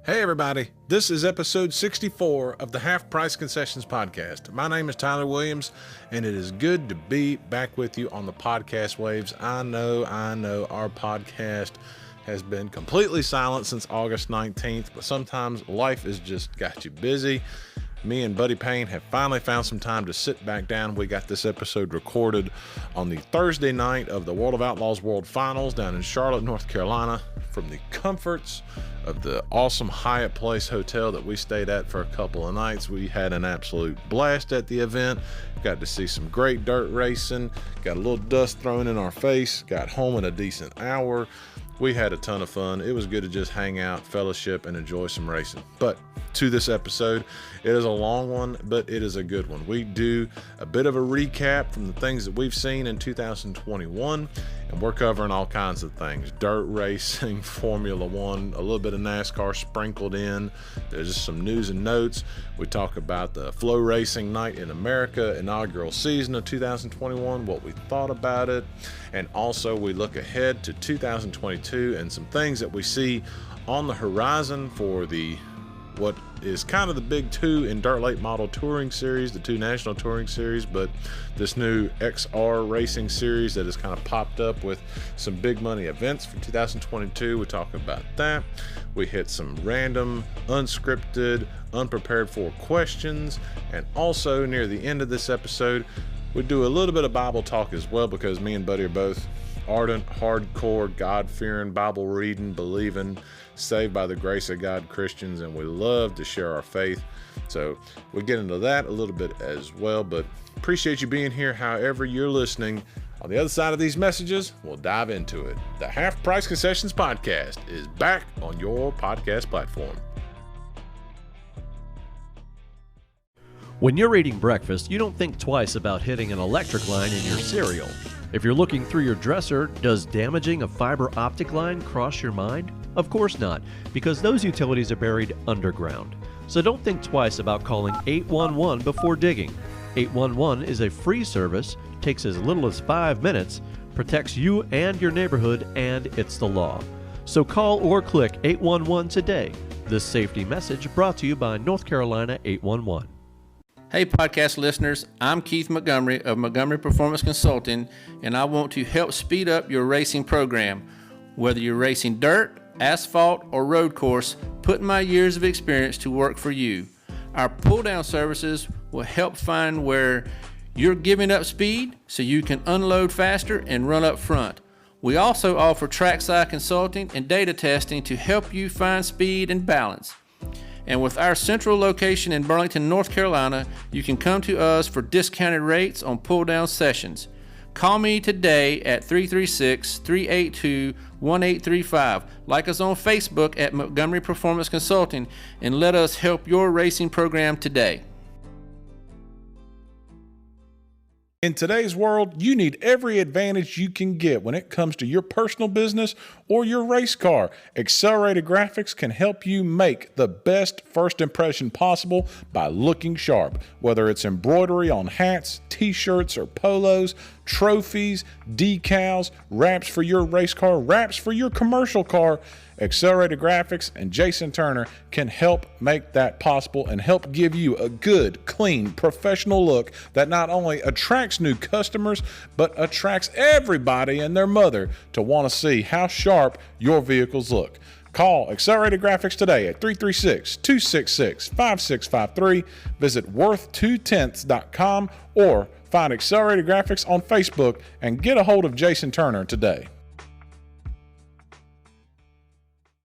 Hey everybody, this is episode 64 of the Half Priced Concessions Podcast. My name is Tyler Williams, and it is good to be back with you on the podcast waves. I know our podcast has been completely silent since August 19th, but sometimes life has just got you busy. Me and Buddy Payne have finally found some time to sit back down. We got this episode recorded on the Thursday night of the World of Outlaws World Finals down in Charlotte, North Carolina, from the comforts of the awesome Hyatt Place Hotel that we stayed at for a couple of nights. We had an absolute blast at the event. Got to see some great dirt racing, got a little dust thrown in our face, got home in a decent hour. We had a ton of fun. It was good to just hang out, fellowship, and enjoy some racing. But to this episode, it is a long one, but it is a good one. We do a bit of a recap from the things that we've seen in 2021, and we're covering all kinds of things. Dirt racing, Formula One, a little bit of NASCAR sprinkled in. There's just some news and notes. We talk about the Flow Racing Night in America, inaugural season of 2021, what we thought about it, and also we look ahead to 2022 and some things that we see on the horizon for what is kind of the big two in Dirt Late Model Touring Series, the two National Touring Series, but this new XR Racing Series that has kind of popped up with some big money events for 2022. We talk about that. We hit some random, unscripted, unprepared for questions, and also near the end of this episode, we do a little bit of Bible talk as well, because me and Buddy are both ardent, hardcore, God-fearing, Bible-reading, believing, saved by the grace of God Christians, and we love to share our faith. So we get into that a little bit as well, but appreciate you being here however you're listening. On the other side of these messages, we'll dive into it. The Half Price Concessions Podcast is back on your podcast platform. When you're eating breakfast, you don't think twice about hitting an electric line in your cereal. If you're looking through your dresser, does damaging a fiber optic line cross your mind? Of course not, because those utilities are buried underground. So don't think twice about calling 811 before digging. 811 is a free service, takes as little as 5 minutes, protects you and your neighborhood, and it's the law. So call or click 811 today. This safety message brought to you by North Carolina 811. Hey podcast listeners, I'm Keith Montgomery of Montgomery Performance Consulting, and I want to help speed up your racing program. Whether you're racing dirt, asphalt, or road course, put my years of experience to work for you. Our pull-down services will help find where you're giving up speed so you can unload faster and run up front. We also offer trackside consulting and data testing to help you find speed and balance. And with our central location in Burlington, North Carolina, you can come to us for discounted rates on pull-down sessions. Call me today at 336-382-1835. Like us on Facebook at Montgomery Performance Consulting, and let us help your racing program today. In today's world, you need every advantage you can get when it comes to your personal business or your race car. Accelerated Graphics can help you make the best first impression possible by looking sharp. Whether it's embroidery on hats, t-shirts, or polos, trophies, decals, wraps for your race car, wraps for your commercial car, Accelerated Graphics and Jason Turner can help make that possible and help give you a good, clean, professional look that not only attracts new customers, but attracts everybody and their mother to want to see how sharp your vehicles look. Call Accelerated Graphics today at 336-266-5653. Visit worth2tenths.com or find Accelerated Graphics on Facebook and get a hold of Jason Turner today.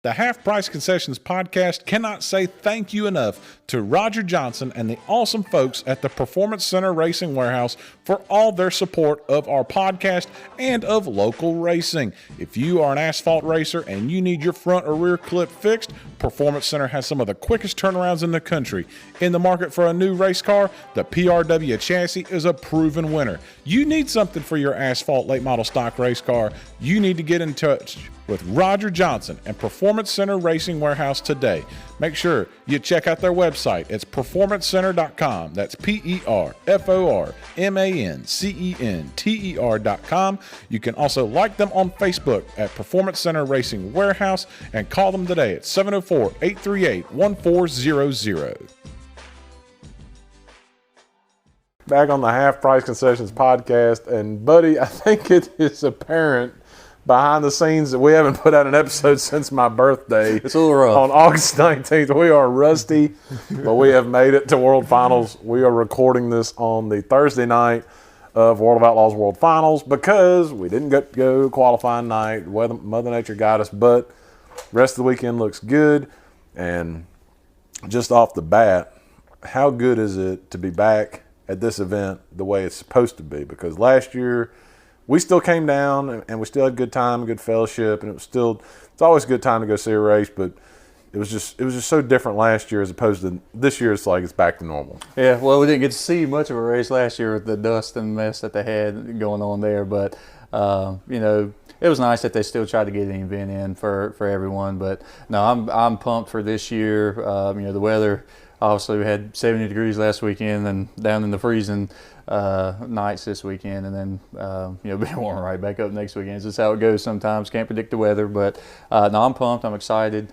The Half Price Concessions Podcast cannot say thank you enough to Roger Johnson and the awesome folks at the Performance Center Racing Warehouse for all their support of our podcast and of local racing. If you are an asphalt racer and you need your front or rear clip fixed, Performance Center has some of the quickest turnarounds in the country. In the market for a new race car, the PRW chassis is a proven winner. You need something for your asphalt late model stock race car, you need to get in touch with Roger Johnson and Performance Performance Center Racing Warehouse today. Make sure you check out their website. It's performancecenter.com. That's PERFORMANCENTER.com. You can also like them on Facebook at Performance Center Racing Warehouse and call them today at 704-838-1400. Back on the Half Priced Concessions Podcast, and buddy, I think it is apparent behind the scenes that we haven't put out an episode since my birthday. It's a little rough. On August 19th, we are rusty, but we have made it to World Finals. We are recording this on the Thursday night of World of Outlaws World Finals because we didn't get to go qualifying night. Mother Nature got us, but rest of the weekend looks good. And just off the bat, how good is it to be back at this event the way it's supposed to be? Because last year we still came down and we still had a good time, good fellowship, and it's always a good time to go see a race, but it was just so different last year as opposed to this year. It's like it's back to normal. Yeah, well, we didn't get to see much of a race last year with the dust and mess that they had going on there, but it was nice that they still tried to get an event in for everyone. But no, I'm pumped for this year. The weather, obviously we had 70 degrees last weekend and down in the freezing nights this weekend, and then being warm right back up next weekend. It's just how it goes sometimes. Can't predict the weather, but no, I'm pumped. I'm excited.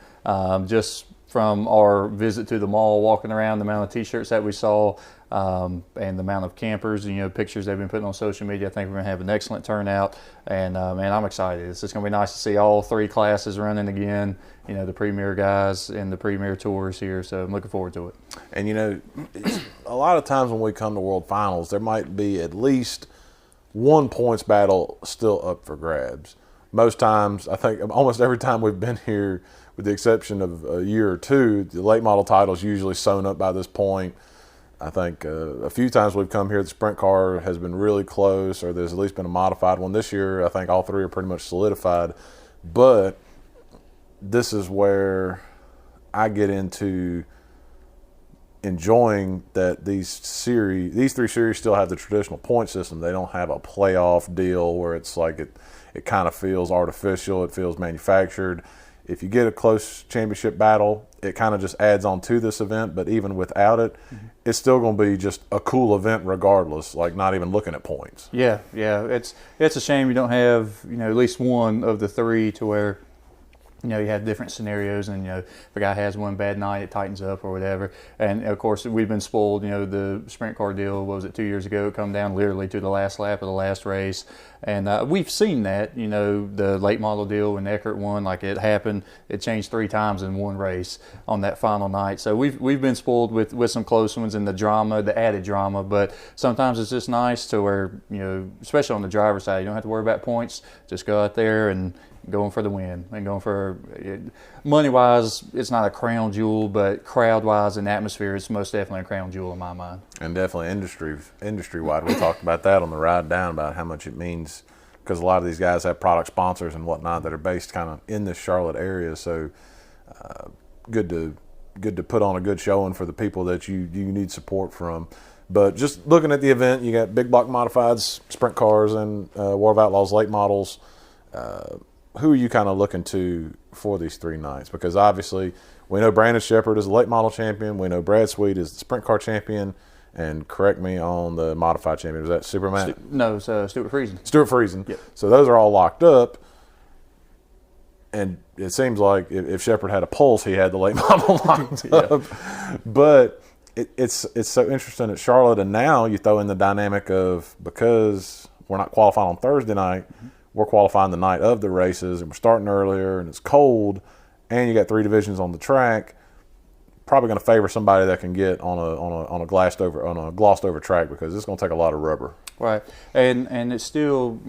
Just from our visit to the mall, walking around, the amount of T-shirts that we saw, and the amount of campers, pictures they've been putting on social media, I think we're going to have an excellent turnout. And man, I'm excited. It's just going to be nice to see all three classes running again. The premier guys and the premier tours here. So I'm looking forward to it. And a lot of times when we come to World Finals, there might be at least one points battle still up for grabs. Most times, I think almost every time we've been here, with the exception of a year or two, the late model title's usually sewn up by this point. I think a few times we've come here, the sprint car has been really close, or there's at least been a modified one. This year, I think all three are pretty much solidified. But this is where I get into enjoying that these three series still have the traditional point system. They don't have a playoff deal where it's like it kind of feels artificial. It feels manufactured. If you get a close championship battle, it kind of just adds on to this event. But even without it, it's still going to be just a cool event regardless, like not even looking at points. Yeah. It's a shame you don't have, at least one of the three to where, you have different scenarios, and if a guy has one bad night, it tightens up or whatever. And of course, we've been spoiled. The sprint car deal, what was it, 2 years ago? It come down literally to the last lap of the last race, and we've seen that. The late model deal when Eckert won, like it happened. It changed 3 times in one race on that final night. So we've been spoiled with some close ones and the added drama. But sometimes it's just nice to where especially on the driver's side, you don't have to worry about points. Just go out there and going for the win, and going for money-wise, it's not a crown jewel, but crowd-wise and atmosphere, it's most definitely a crown jewel in my mind. And definitely industry-wide. We talked about that on the ride down, about how much it means, because a lot of these guys have product sponsors and whatnot that are based kind of in this Charlotte area. So good to put on a good showing for the people that you need support from. But just looking at the event, you got big block modifieds, sprint cars, and World of Outlaws late models. Who are you kind of looking to for these 3 nights? Because obviously we know Brandon Shepard is the late model champion. We know Brad Sweet is the sprint car champion. And correct me on the modified champion. Was that Superman? No, it's Stuart Friesen. Stuart Friesen. Yep. So those are all locked up. And it seems like if Shepard had a pulse, he had the late model locked up. But it's so interesting at Charlotte. And now you throw in the dynamic of, because we're not qualifying on Thursday night, we're qualifying the night of the races, and we're starting earlier, and it's cold, and you got 3 divisions on the track. Probably going to favor somebody that can get on a glossed over track, because it's going to take a lot of rubber. Right, and it's still,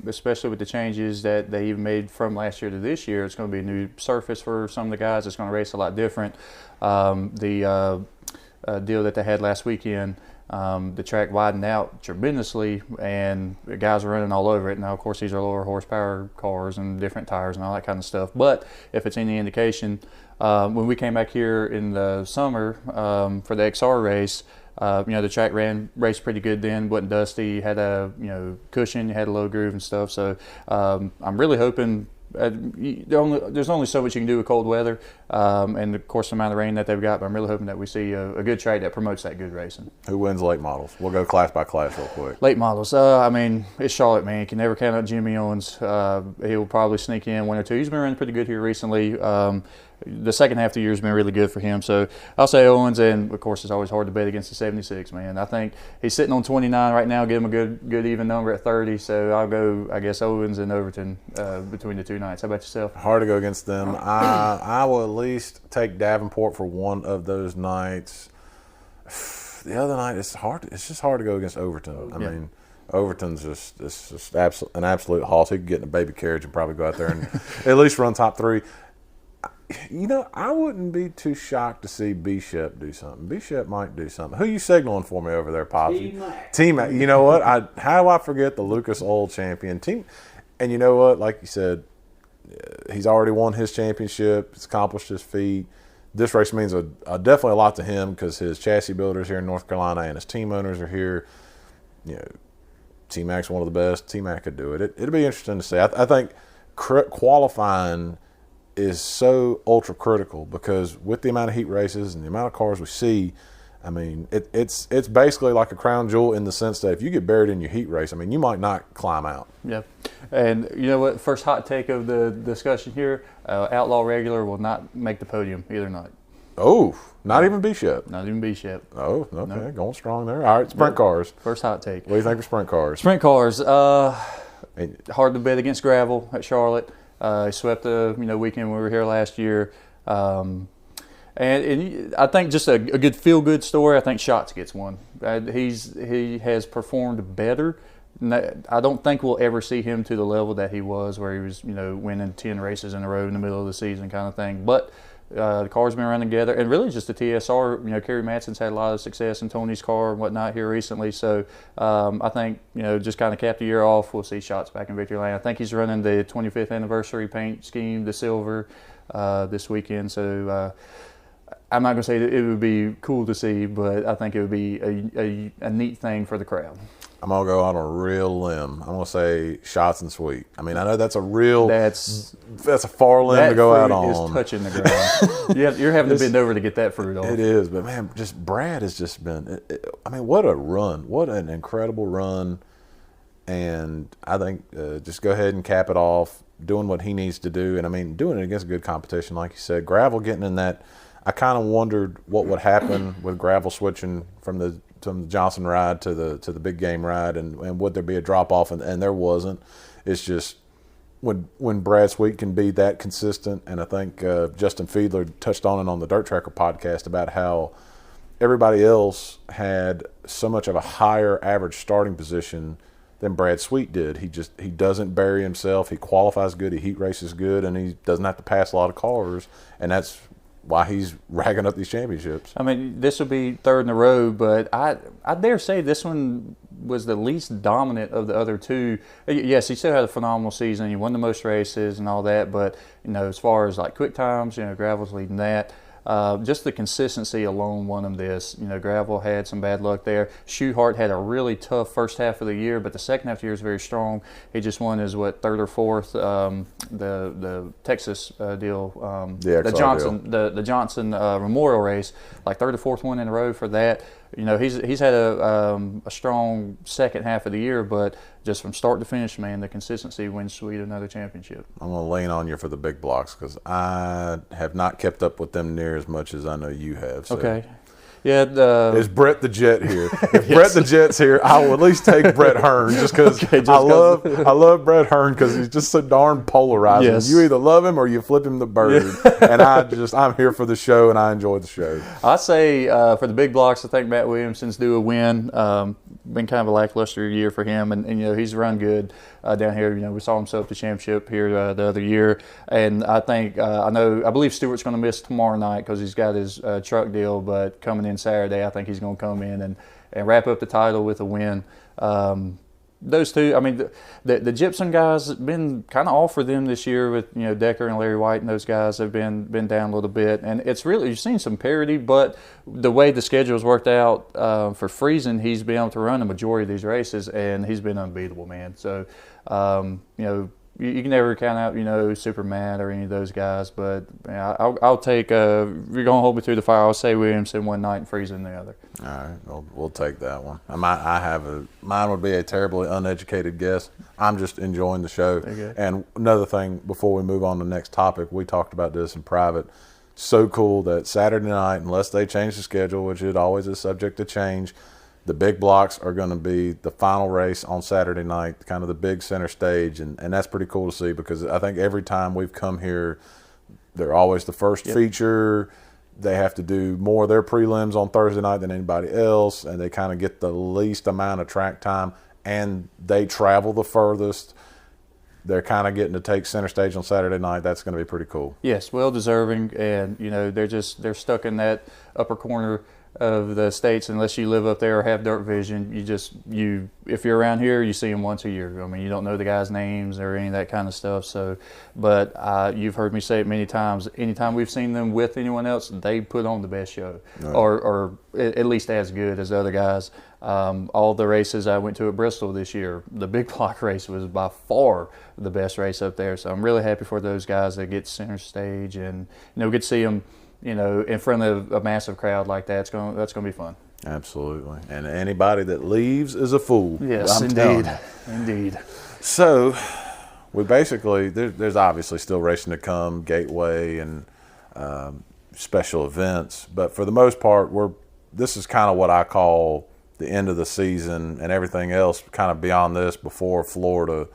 especially with the changes that they even made from last year to this year, it's going to be a new surface for some of the guys. It's going to race a lot different. The deal that they had last weekend, the track widened out tremendously, and the guys are running all over it. Now, of course, these are lower horsepower cars and different tires and all that kind of stuff. But if it's any indication, when we came back here in the summer for the XR race, the track raced pretty good then. Wasn't dusty. Had a cushion. Had a low groove and stuff. So I'm really hoping there's only so much you can do with cold weather, and of course the amount of rain that they've got. But I'm really hoping that we see a good track that promotes that good racing. Who wins late models? We'll go class by class real quick. Late models. I mean, it's Charlotte, man. You can never count out Jimmy Owens. He'll probably sneak in 1 or 2. He's been running pretty good here recently. The second half of the year has been really good for him. So I'll say Owens, and of course it's always hard to bet against the 76, man. I think he's sitting on 29 right now. Give him a good even number at 30. So I'll go, I guess, Owens and Overton between the 2 nights. How about yourself? Hard to go against them. I will at least take Davenport for one of those nights. The other night, it's hard. It's just hard to go against Overton. I mean, Overton's just an absolute hoss. He could get in a baby carriage and probably go out there and at least run top 3. You know, I wouldn't be too shocked to see B-Shep do something. B-Shep might do something. Who are you signaling for me over there, Pops? T-Mac. You know what? How do I forget the Lucas Oil champion team? And you know what? Like you said, he's already won his championship. He's accomplished his feat. This race means definitely a lot to him because his chassis builders here in North Carolina and his team owners are here. You know, T-Mac's one of the best. T-Mac could do it. It'll be interesting to see. I think qualifying is so ultra critical because with the amount of heat races and the amount of cars we see, I mean, it's basically like a crown jewel in the sense that if you get buried in your heat race, I mean, you might not climb out. Yeah. And you know what? First hot take of the discussion here, Outlaw regular will not make the podium either night. Oh, not even B-Shep. Not even B-Shep. Oh, okay. No. Going strong there. All right, sprint cars. First hot take. What do you think of sprint cars? Sprint cars, hard to bet against gravel at Charlotte. He swept the weekend when we were here last year. And I think just a good feel-good story. I think Schatz gets one. He has performed better. I don't think we'll ever see him to the level that he was, where he was winning 10 races in a row in the middle of the season kind of thing. But the car's been running together, and really just the TSR. Kerry Matson's had a lot of success in Tony's car and whatnot here recently. So I think just kind of cap the year off, we'll see Schatz back in victory lane. I think he's running the 25th anniversary paint scheme, the silver, this weekend. So I'm not going to say that it would be cool to see, but I think it would be a neat thing for the crowd. I'm going to go on a real limb. I'm going to say Shots and Sweet. I mean, I know that's a far limb to go out on. That fruit is touching the ground. You're having to bend over to get that fruit off. It is, but man, just Brad has just been, I mean, what a run. What an incredible run. And I think just go ahead and cap it off, doing what he needs to do. And I mean, doing it against good competition, like you said. Gravel getting in that, I kind of wondered what would happen with Gravel switching from the Johnson ride to the big game ride, and would there be a drop off, and there wasn't. It's just when Brad Sweet can be that consistent, and I think Justin Fiedler touched on it on the Dirt Tracker podcast about how everybody else had so much of a higher average starting position than Brad Sweet did. He doesn't bury himself. He qualifies good. He heat races good, and he doesn't have to pass a lot of cars, and that's why he's racking up these championships. I mean, this will be third in a row, but I dare say this one was the least dominant of the other two. Yes, he still had a phenomenal season. He won the most races and all that, but as far as like quick times, Gravel's leading that. Just the consistency alone won him this. Gravel had some bad luck there. Schuhart had a really tough first half of the year, but the second half of the year was very strong. He just won his third or fourth the Texas deal, the Johnson Memorial race, like third or fourth one in a row for that. He's had a strong second half of the year, but just from start to finish, man, the consistency wins Sweet another championship. I'm going to lean on you for the big blocks because I have not kept up with them near as much as I know you have. So. Okay. Yeah, is Brett the Jet here? If Brett the Jet's here, I will at least take Brett Hearn just because I love Brett Hearn because he's just so darn polarizing. Yes. You either love him or you flip him the bird. And I'm here for the show and I enjoy the show. I say for the big blocks, I think Matt Williamson's due a win. Been kind of a lackluster year for him, and he's run good down here. We saw him set up the championship here the other year, and I think I believe Stewart's going to miss tomorrow night because he's got his truck deal, but coming in Saturday, I think he's going to come in and wrap up the title with a win. Those two, I mean, the Gypsum guys have been kind of off for them this year with Decker and Larry White, and those guys have been down a little bit, and it's really, you've seen some parity, but the way the schedule's worked out for Friesen, he's been able to run the majority of these races, and he's been unbeatable, man. So you can never count out, Superman or any of those guys. But I'll take, if you're going to hold me through the fire, I'll say Williamson one night and Friesen the other. All right, we'll take that one. Mine would be a terribly uneducated guess. I'm just enjoying the show. Okay. And another thing, before we move on to the next topic, we talked about this in private. So cool that Saturday night, unless they change the schedule, which it always is subject to change, the big blocks are going to be the final race on Saturday night, kind of the big center stage, and that's pretty cool to see, because I think every time we've come here, they're always the first feature. They have to do more of their prelims on Thursday night than anybody else, and they kind of get the least amount of track time, and they travel the furthest. They're kind of getting to take center stage on Saturday night. That's going to be pretty cool. Yes, well deserving, and they're stuck in that upper corner of the states. Unless you live up there or have dirt vision, if you're around here, you see them once a year. I mean, you don't know the guys' names or any of that kind of stuff. So, but you've heard me say it many times. Anytime we've seen them with anyone else, they put on the best show, right, or at least as good as the other guys. All the races I went to at Bristol this year, the big block race was by far the best race up there. So I'm really happy for those guys that get center stage and get to see them in front of a massive crowd like that. That's going to be fun. Absolutely. And anybody that leaves is a fool. Yes, indeed. So we basically, there's obviously still racing to come, Gateway and special events. But for the most part, this is kind of what I call the end of the season, and everything else kind of beyond this, before Florida,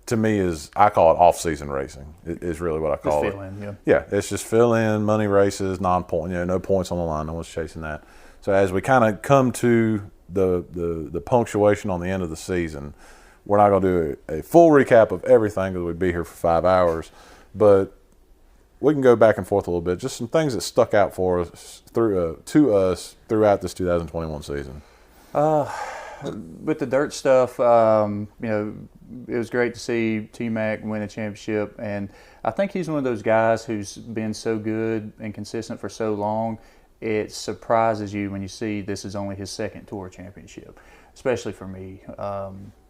to me I call it off-season racing. It is really what I call it. Fill in, yeah, it's just fill in, money races, non-point, no points on the line, no one's chasing that. So as we kind of come to the punctuation on the end of the season, we're not going to do a full recap of everything because we'd be here for 5 hours, but we can go back and forth a little bit. Just some things that stuck out for us to us throughout this 2021 season. With the dirt stuff, it was great to see T-Mac win a championship, and I think he's one of those guys who's been so good and consistent for so long, it surprises you when you see this is only his second tour championship, especially for me,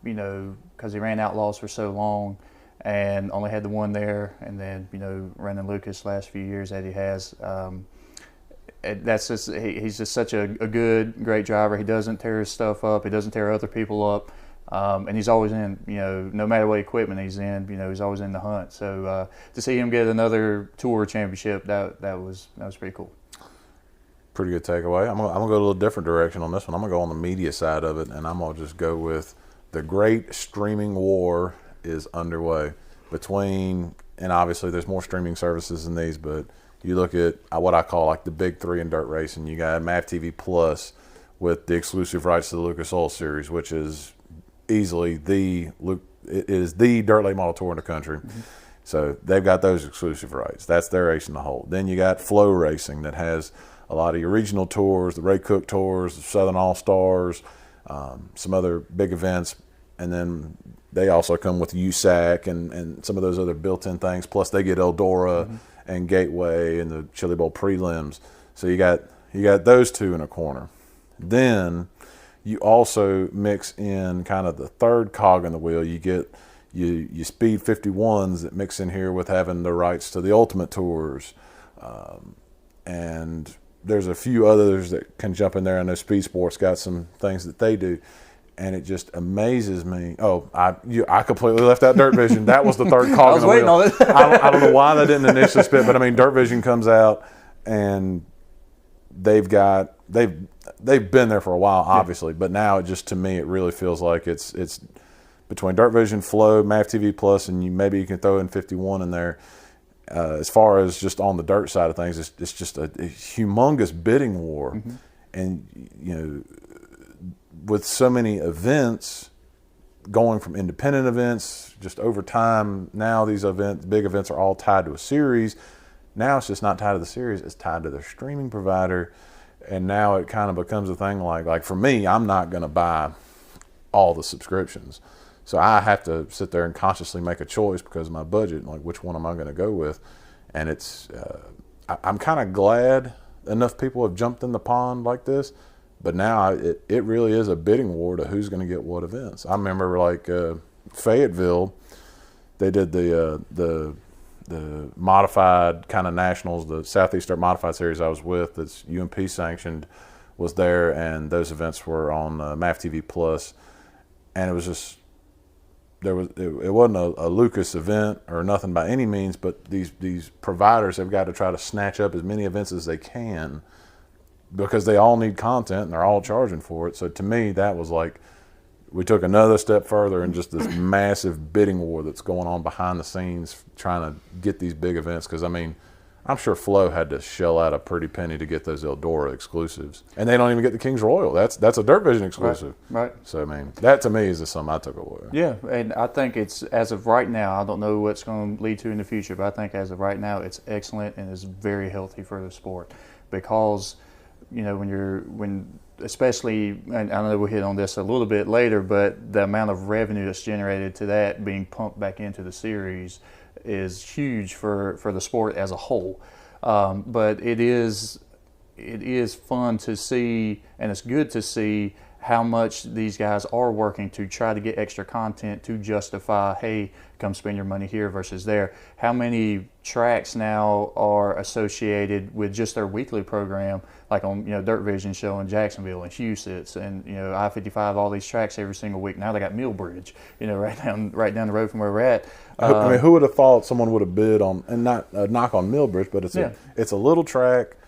because he ran Outlaws for so long and only had the one there, and then, running Lucas last few years that he has. That's just, he's just such a great driver. He doesn't tear his stuff up. He doesn't tear other people up. And he's always in, no matter what equipment he's in, he's always in the hunt. So to see him get another tour championship, that was pretty cool. Pretty good takeaway. I'm gonna go a little different direction on this one. I'm gonna go on the media side of it, and I'm gonna just go with the great streaming war is underway between, and obviously there's more streaming services than these, but you look at what I call like the big three in dirt racing. You got MAV TV Plus with the exclusive rights to the Lucas Oil Series, which is easily the dirt late model tour in the country. Mm-hmm. So they've got those exclusive rights. That's their ace in the hole. Then you got Flow Racing that has a lot of your regional tours, the Ray Cook tours, the Southern All-Stars, some other big events. And then they also come with USAC and some of those other built-in things. Plus they get Eldora, mm-hmm, and Gateway and the Chili Bowl prelims. So you got those two in a corner. Then you also mix in kind of the third cog in the wheel. You get you Speed 51s that mix in here with having the rights to the Ultimate Tours. And there's a few others that can jump in there. I know Speed Sports got some things that they do. And it just amazes me. Oh, I completely left out Dirt Vision. That was the third cog in the wheel. I was waiting on it. I don't know why they didn't initially spit, but I mean, Dirt Vision comes out, and they've been there for a while, obviously, but now it just, to me, it really feels like it's between Dirt Vision, Flow, MAV TV Plus, and maybe you can throw in 51 in there. As far as just on the dirt side of things, it's just a humongous bidding war, mm-hmm, and with so many events going from independent events just over time, now these big events are all tied to a series. Now it's just not tied to the series, it's tied to their streaming provider. And now it kind of becomes a thing like for me, I'm not going to buy all the subscriptions. So I have to sit there and consciously make a choice because of my budget, like which one am I going to go with. And it's, I'm kind of glad enough people have jumped in the pond like this. But now it really is a bidding war to who's going to get what events. I remember like Fayetteville, they did the modified kind of nationals, the Southeast Dirt Modified Series I was with, that's UMP sanctioned, was there, and those events were on MAF TV Plus, and it was just it wasn't a Lucas event or nothing by any means, but these providers have got to try to snatch up as many events as they can because they all need content and they're all charging for it. So to me, that was like, we took another step further in just this massive bidding war that's going on behind the scenes trying to get these big events. Because, I mean, I'm sure Flow had to shell out a pretty penny to get those Eldora exclusives. And they don't even get the Kings Royal. That's a Dirt Vision exclusive. Right. So, I mean, that to me is just something I took away. Yeah, and I think it's, as of right now, I don't know what's going to lead to in the future, but I think as of right now, it's excellent and is very healthy for the sport. Because, you know, especially, and I know we'll hit on this a little bit later, but the amount of revenue that's generated to that being pumped back into the series is huge for the sport as a whole. But it is fun to see, and it's good to see how much these guys are working to try to get extra content to justify, hey, come spend your money here versus there. How many tracks now are associated with just their weekly program, like on, you know, Dirt Vision show in Jacksonville and Huset's and, you know, I-55, all these tracks every single week. Now they got Millbridge, you know, right down the road from where we're at. I mean, who would have thought someone would have bid on, and not a knock on Millbridge, but it's a little track.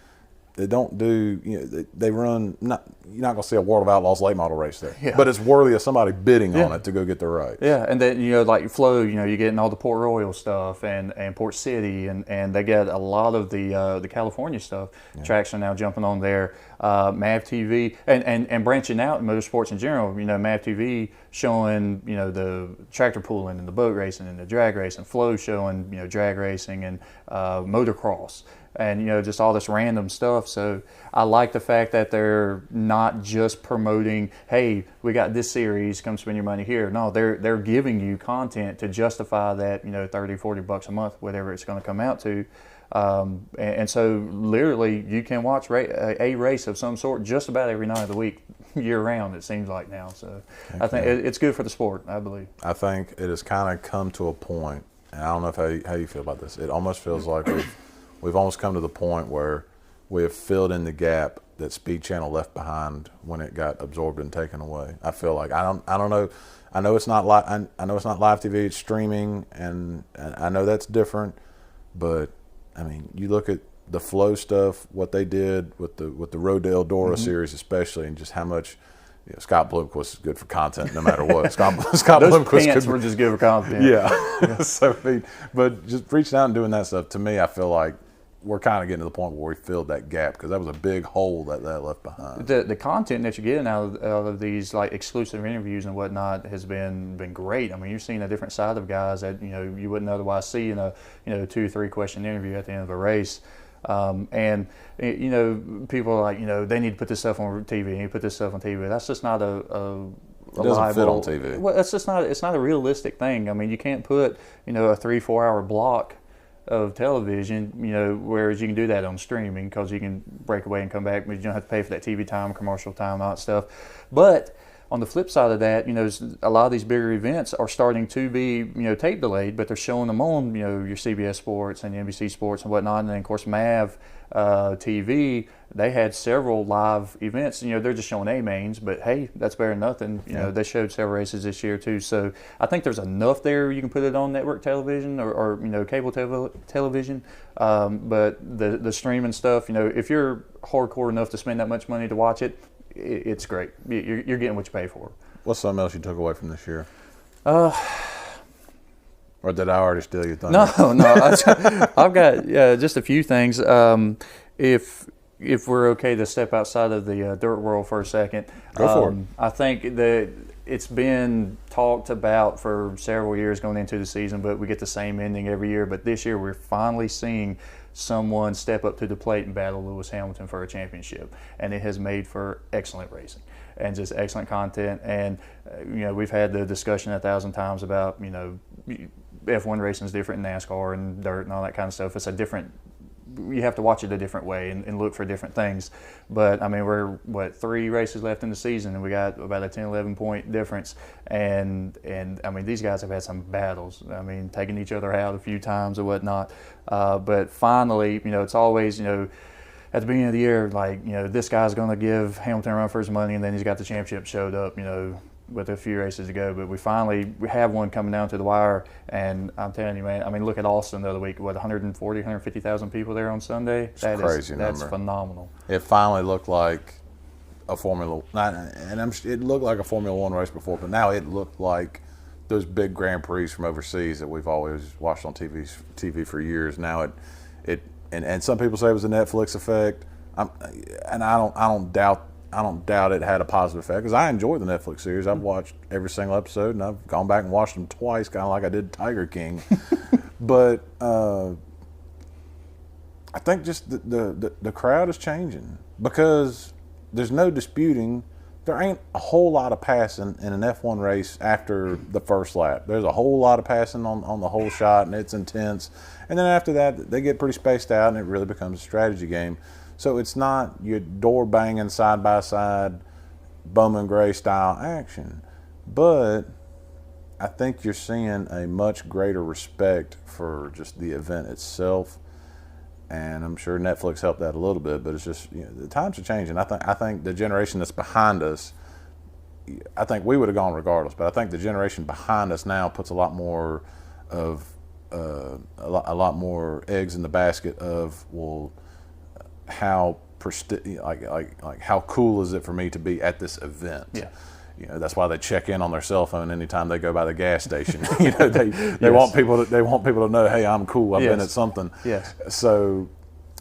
They don't do, you know, they run, you're not going to see a World of Outlaws late model race there. Yeah. But it's worthy of somebody bidding on it to go get the rights. Yeah, and then, you know, like Flow, you know, you're getting all the Port Royal stuff and Port City, and they get a lot of the California stuff. Yeah. Tracks are now jumping on there. MAV TV, and branching out in motorsports in general, you know, MAV TV showing, you know, the tractor pulling and the boat racing and the drag racing, Flow showing, you know, drag racing and motocross. And, you know, just all this random stuff. So I like the fact that they're not just promoting, hey, we got this series, come spend your money here. No, they're giving you content to justify that, you know, $30-$40 a month, whatever it's going to come out to. And so literally you can watch a race of some sort just about every night of the week, year round, it seems like now. So I think it's good for the sport, I believe. I think it has kind of come to a point, and I don't know how you feel about this. It almost feels like we've almost come to the point where we have filled in the gap that Speed Channel left behind when it got absorbed and taken away. I feel like I don't know. I know it's not I know it's not live TV. It's streaming, and I know that's different. But I mean, you look at the Flow stuff, what they did with the Road to Eldora series, especially, and just how much. You know, Scott Bloomquist is good for content no matter what. Scott Those Bloomquist pants were just good for content. Yeah. So, I mean, but just reaching out and doing that stuff, to me, I feel like we're kind of getting to the point where we filled that gap, because that was a big hole that left behind. The content that you're getting out of these like exclusive interviews and whatnot has been great. I mean, you're seeing a different side of guys that, you know, you wouldn't otherwise see in a, you know, 2 or 3 question interview at the end of a race. And, you know, people are like, you know, they need to put this stuff on TV. They need to put this stuff on TV. That's just not a it doesn't fit on TV. Well, it's not a realistic thing. I mean, you can't put, you know, a 3-4 hour block of television, you know, whereas you can do that on streaming because you can break away and come back, but you don't have to pay for that TV time, commercial time, all that stuff. But on the flip side of that, you know, a lot of these bigger events are starting to be, you know, tape delayed, but they're showing them on, you know, your CBS Sports and NBC Sports and whatnot. And then, of course, MAV TV, they had several live events. You know, they're just showing A-mains, but hey, that's better than nothing. You know, they showed several races this year too. So I think there's enough there. You can put it on network television or you know, cable television. But the streaming stuff, you know, if you're hardcore enough to spend that much money to watch it, it's great. You're getting what you pay for. What's something else you took away from this year? Or did I already steal your thunder? No. I've got just a few things. If we're okay to step outside of the dirt world for a second. Go for it. I think that it's been talked about for several years going into the season, but we get the same ending every year. But this year we're finally seeing someone step up to the plate and battle Lewis Hamilton for a championship. And it has made for excellent racing and just excellent content. And, you know, we've had the discussion 1,000 times about, you know, F1 racing is different in NASCAR and dirt and all that kind of stuff. It's a different you have to watch it a different way and look for different things. But I mean, we're 3 races left in the season, and we got about a 10-11 point difference. And I mean, these guys have had some battles. I mean, taking each other out a few times or whatnot. But finally, it's always, at the beginning of the year, like, this guy's going to give Hamilton a run for his money, and then he's got the championship showed up, with a few races to go. But we have one coming down to the wire, and I'm telling you, man, I mean, look at Austin the other week, 150,000 people there on Sunday? That's crazy That's number. phenomenal. It finally looked like a it looked like a Formula One race before, but now it looked like those big Grand Prix from overseas that we've always watched on TV for years. Now and some people say it was the Netflix effect, and I don't doubt it had a positive effect, because I enjoy the Netflix series. I've watched every single episode, and I've gone back and watched them twice, kind of like I did Tiger King. But I think just the crowd is changing, because there's no disputing there ain't a whole lot of passing in an F1 race after the first lap. There's a whole lot of passing on the whole shot, and it's intense. And then after that, they get pretty spaced out, and it really becomes a strategy game. So it's not your door banging side by side Bowman Gray style action, but I think you're seeing a much greater respect for just the event itself, and I'm sure Netflix helped that a little bit. But it's just, the times are changing. I think the generation that's behind us, I think we would have gone regardless, but I think the generation behind us now puts a lot more of a lot more eggs in the basket of, well, how how cool is it for me to be at this event? Yeah. That's why they check in on their cell phone anytime they go by the gas station. They want people to know, hey, I'm cool. I've been at something. Yes. So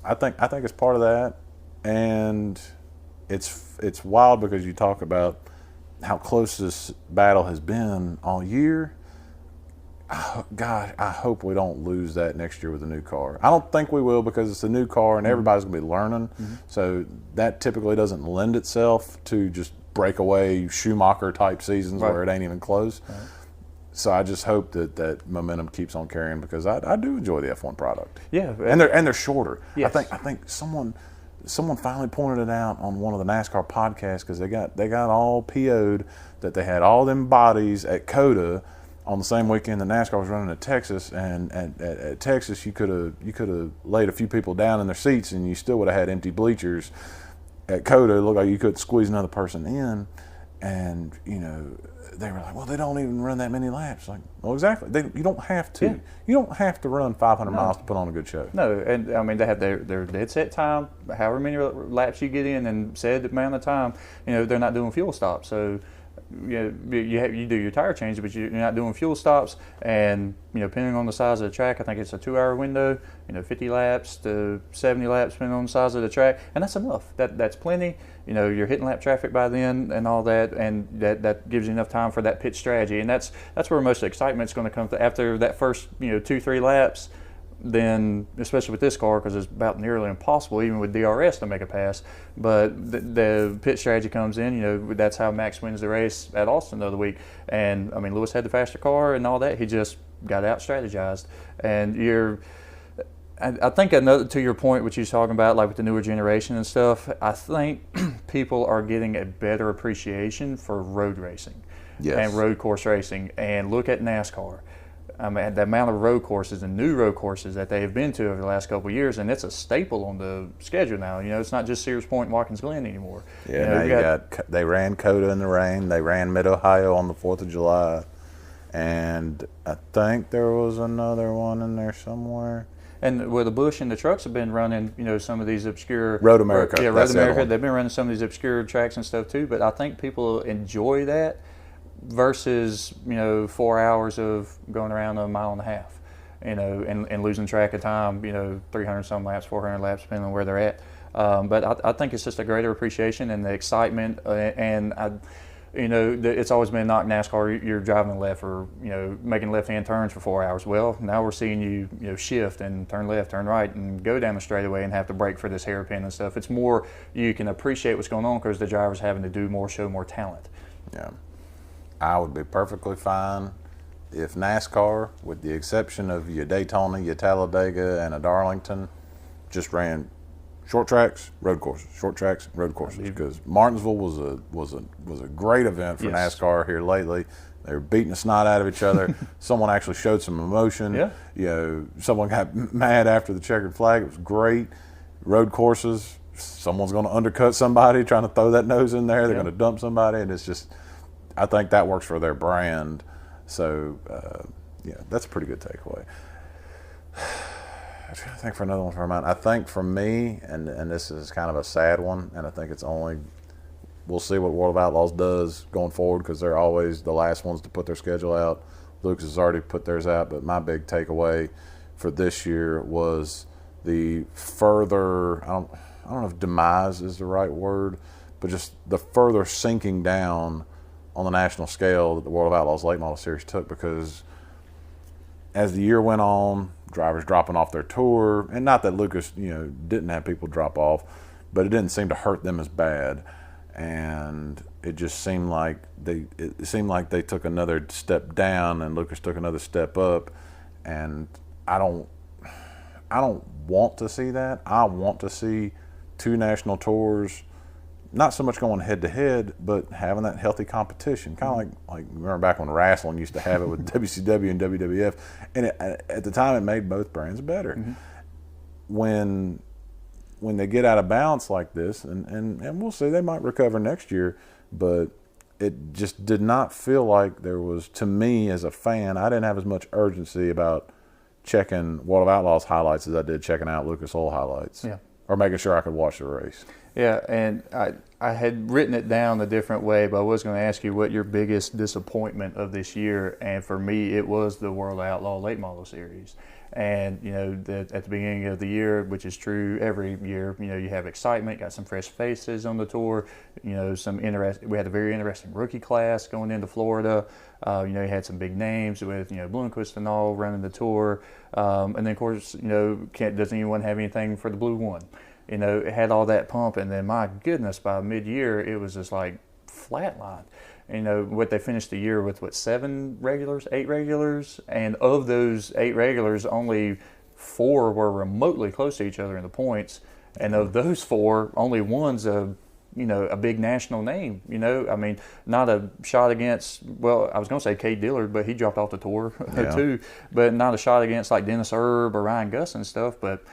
I think it's part of that, and it's wild because you talk about how close this battle has been all year. God, I hope we don't lose that next year with the new car. I don't think we will, because it's a new car and everybody's going to be learning. Mm-hmm. So that typically doesn't lend itself to just breakaway Schumacher type seasons where it ain't even close. Right. So I just hope that momentum keeps on carrying, because I do enjoy the F1 product. Yeah, and they're shorter. Yes. I think someone finally pointed it out on one of the NASCAR podcasts, because they got all PO'd that they had all them bodies at COTA on the same weekend that NASCAR was running at Texas, and at Texas you could have laid a few people down in their seats and you still would have had empty bleachers. At COTA, it looked like you couldn't squeeze another person in, and they were like, well, they don't even run that many laps. Like, well, exactly. You don't have to. Yeah. You don't have to run 500 miles to put on a good show. No, and I mean, they have their dead set time, however many laps you get in, and said amount of time. They're not doing fuel stops, so. You do your tire change, but you're not doing fuel stops. And depending on the size of the track, I think it's a 2-hour window. 50 laps to 70 laps, depending on the size of the track, and that's enough. That's plenty. You're hitting lap traffic by then and all that, and that gives you enough time for that pit strategy. And that's where most of the excitement's going to come after that first 2-3 laps. Then, especially with this car, because it's about nearly impossible, even with DRS, to make a pass. But the pit strategy comes in. That's how Max wins the race at Austin the other week. And I mean, Lewis had the faster car and all that. He just got out strategized. And I think to your point, what you're talking about, like with the newer generation and stuff, I think people are getting a better appreciation for road racing and road course racing. And look at NASCAR. I mean, the amount of road courses and new road courses that they have been to over the last couple of years, and it's a staple on the schedule now. It's not just Sears Point and Watkins Glen anymore. Yeah, they ran COTA in the rain. They ran Mid-Ohio on the 4th of July. And I think there was another one in there somewhere. And the Busch and the trucks have been running, some of these obscure... Road America. Yeah, Road America. They've been running some of these obscure tracks and stuff too, but I think people enjoy that versus 4 hours of going around a mile and a half, and losing track of time, 300 some laps, 400 laps, depending on where they're at. But I think it's just a greater appreciation and the excitement, and it's always been not NASCAR. You're driving left or making left-hand turns for 4 hours. Well, now we're seeing you shift and turn left, turn right, and go down the straightaway and have to brake for this hairpin and stuff. It's more you can appreciate what's going on because the driver's having to do more, show more talent. Yeah. I would be perfectly fine if NASCAR, with the exception of your Daytona, your Talladega, and a Darlington, just ran short tracks, road courses, short tracks, road courses. Because Martinsville was a great event for NASCAR here lately. They were beating the snot out of each other. Someone actually showed some emotion. Yeah. You know, someone got mad after the checkered flag. It was great. Road courses, someone's going to undercut somebody trying to throw that nose in there. They're going to dump somebody, and it's just, I think that works for their brand. So, that's a pretty good takeaway. I'm trying to think for another one for mine. I think for me, and this is kind of a sad one, and I think it's only, we'll see what World of Outlaws does going forward, because they're always the last ones to put their schedule out. Lucas has already put theirs out, but my big takeaway for this year was the further, I don't know if demise is the right word, but just the further sinking down on the national scale that the World of Outlaws Late Model Series took, because as the year went on, drivers dropping off their tour, and not that Lucas, didn't have people drop off, but it didn't seem to hurt them as bad. And it just seemed like they took another step down, and Lucas took another step up. And I don't want to see that. I want to see two national tours, not so much going head to head, but having that healthy competition. Kind of like remember back when wrestling used to have it with WCW and WWF, and at the time it made both brands better. Mm-hmm. When they get out of balance like this, and we'll see, they might recover next year, but it just did not feel like there was, to me as a fan, I didn't have as much urgency about checking World of Outlaws highlights as I did checking out Lucas Oil highlights. Yeah. Or making sure I could watch the race. Yeah, and I had written it down a different way, but I was going to ask you what your biggest disappointment of this year, and for me it was the World of Outlaw Late Model Series. And at the beginning of the year, which is true every year, you have excitement, got some fresh faces on the tour, we had a very interesting rookie class going into Florida. You had some big names with Bloomquist and all running the tour, and then of course doesn't anyone have anything for the Blue One? It had all that pump, and then my goodness, by mid-year it was just like flatline. What they finished the year with, 8 regulars, and of those 8 regulars, only 4 were remotely close to each other in the points, and of those 4, only one's a big national name. Not a shot against, well, I was going to say Cade Dillard, but he dropped off the tour too, but not a shot against like Dennis Erb or Ryan Gus and stuff, but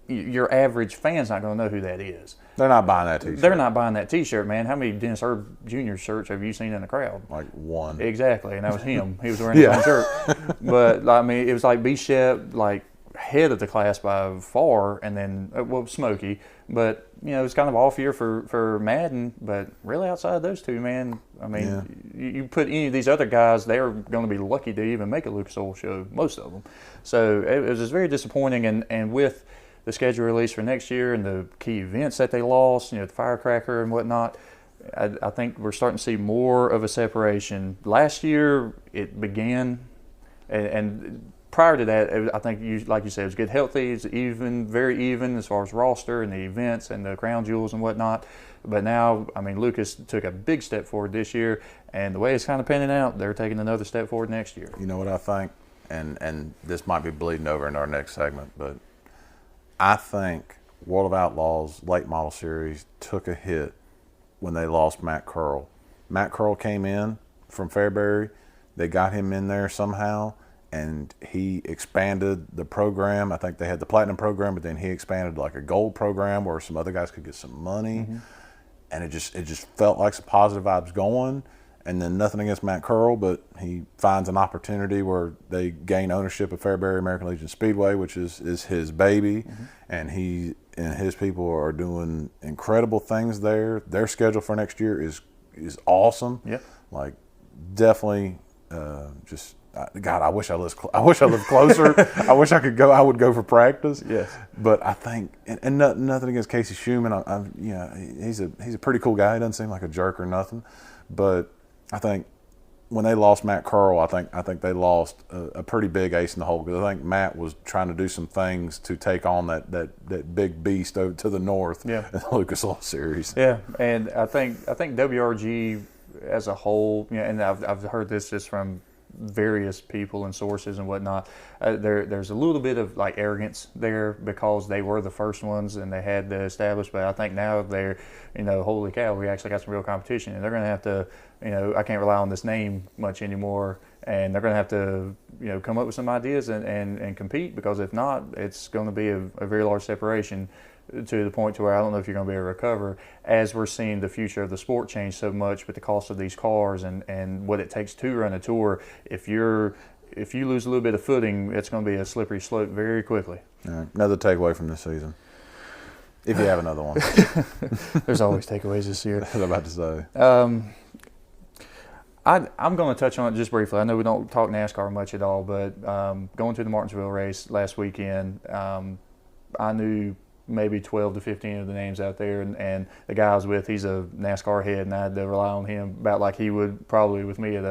your average fan's not going to know who that is. They're not buying that T-shirt. They're not buying that T-shirt, man. How many Dennis Erb Jr. shirts have you seen in the crowd? Like 1. Exactly, and that was him. He was wearing his own shirt. But, it was like B-Shep, head of the class by far, and then, Smokey. But, it's kind of off year for Madden, but really outside of those two, man, you put any of these other guys, they're going to be lucky to even make a Lucas Oil show, most of them. So it was just very disappointing, and with the schedule release for next year and the key events that they lost, the firecracker and whatnot, I think we're starting to see more of a separation. Last year it began, and prior to that, I think, like you said, it was good, healthy, it's even, very even as far as roster and the events and the crown jewels and whatnot. But now, Lucas took a big step forward this year, and the way it's kind of panning out, they're taking another step forward next year. You know what I think? And this might be bleeding over into our next segment, but I think World of Outlaws Late Model Series took a hit when they lost Matt Curl. Matt Curl came in from Fairbury. They got him in there somehow, and he expanded the program. I think they had the Platinum program, but then he expanded like a Gold program where some other guys could get some money. Mm-hmm. And it just felt like some positive vibes going. And then nothing against Matt Curl, but he finds an opportunity where they gain ownership of Fairbury American Legion Speedway, which is his baby. Mm-hmm. And he and his people are doing incredible things there. Their schedule for next year is awesome. Yeah. Definitely God, I wish I lived closer. I wish I could go. I would go for practice. Yes. But I think, and nothing against Casey Schumann. He's a pretty cool guy. He doesn't seem like a jerk or nothing. But I think when they lost Matt Curl, I think they lost a pretty big ace in the hole, because I think Matt was trying to do some things to take on that big beast over to the north in the Lucas Oil Series. Yeah, and I think WRG as a whole, and I've heard this just from various people and sources and whatnot. There's a little bit of like arrogance there because they were the first ones and they had the established. But I think now they're, holy cow, we actually got some real competition, and they're going to have to, I can't rely on this name much anymore, and they're going to have to, come up with some ideas and compete, because if not, it's going to be a very large separation, to the point to where I don't know if you're going to be able to recover, as we're seeing the future of the sport change so much with the cost of these cars and what it takes to run a tour. If you lose a little bit of footing, it's going to be a slippery slope very quickly. All right. Another takeaway from this season, if you have another one. There's always takeaways this year. I was about to say. I'm going to touch on it just briefly. I know we don't talk NASCAR much at all, but going to the Martinsville race last weekend, I knew maybe 12 to 15 of the names out there, and the guy I was with, he's a NASCAR head, and I had to rely on him about like he would probably with me at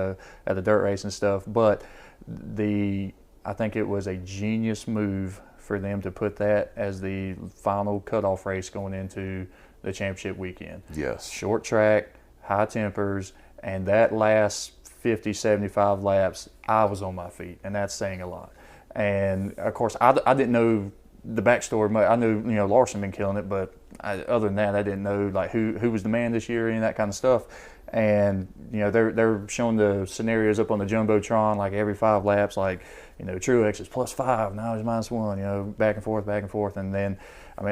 the dirt race and stuff. But I think it was a genius move for them to put that as the final cutoff race going into the championship weekend. Yes. Short track, high tempers, and that last 50, 75 laps, I was on my feet, and that's saying a lot. And of course, I didn't know the backstory. I knew Larson been killing it, but other than that, I didn't know like who was the man this year, any of that kind of stuff. And they're showing the scenarios up on the jumbotron like every 5 laps, like Truex is +5, now he's -1, back and forth, and then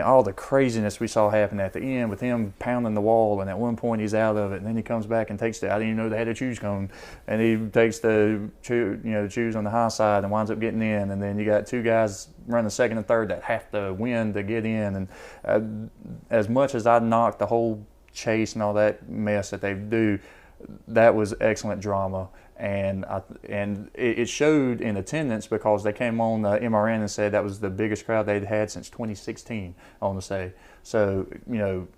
all the craziness we saw happen at the end with him pounding the wall, and at one point he's out of it, and then he comes back and takes I didn't even know they had a choose cone, and he takes the choose on the high side and winds up getting in, and then you got 2 guys running second and third that have to win to get in, and as much as I knocked the whole chase and all that mess that they do, that was excellent drama. And it showed in attendance, because they came on MRN and said that was the biggest crowd they'd had since 2016 on the say. So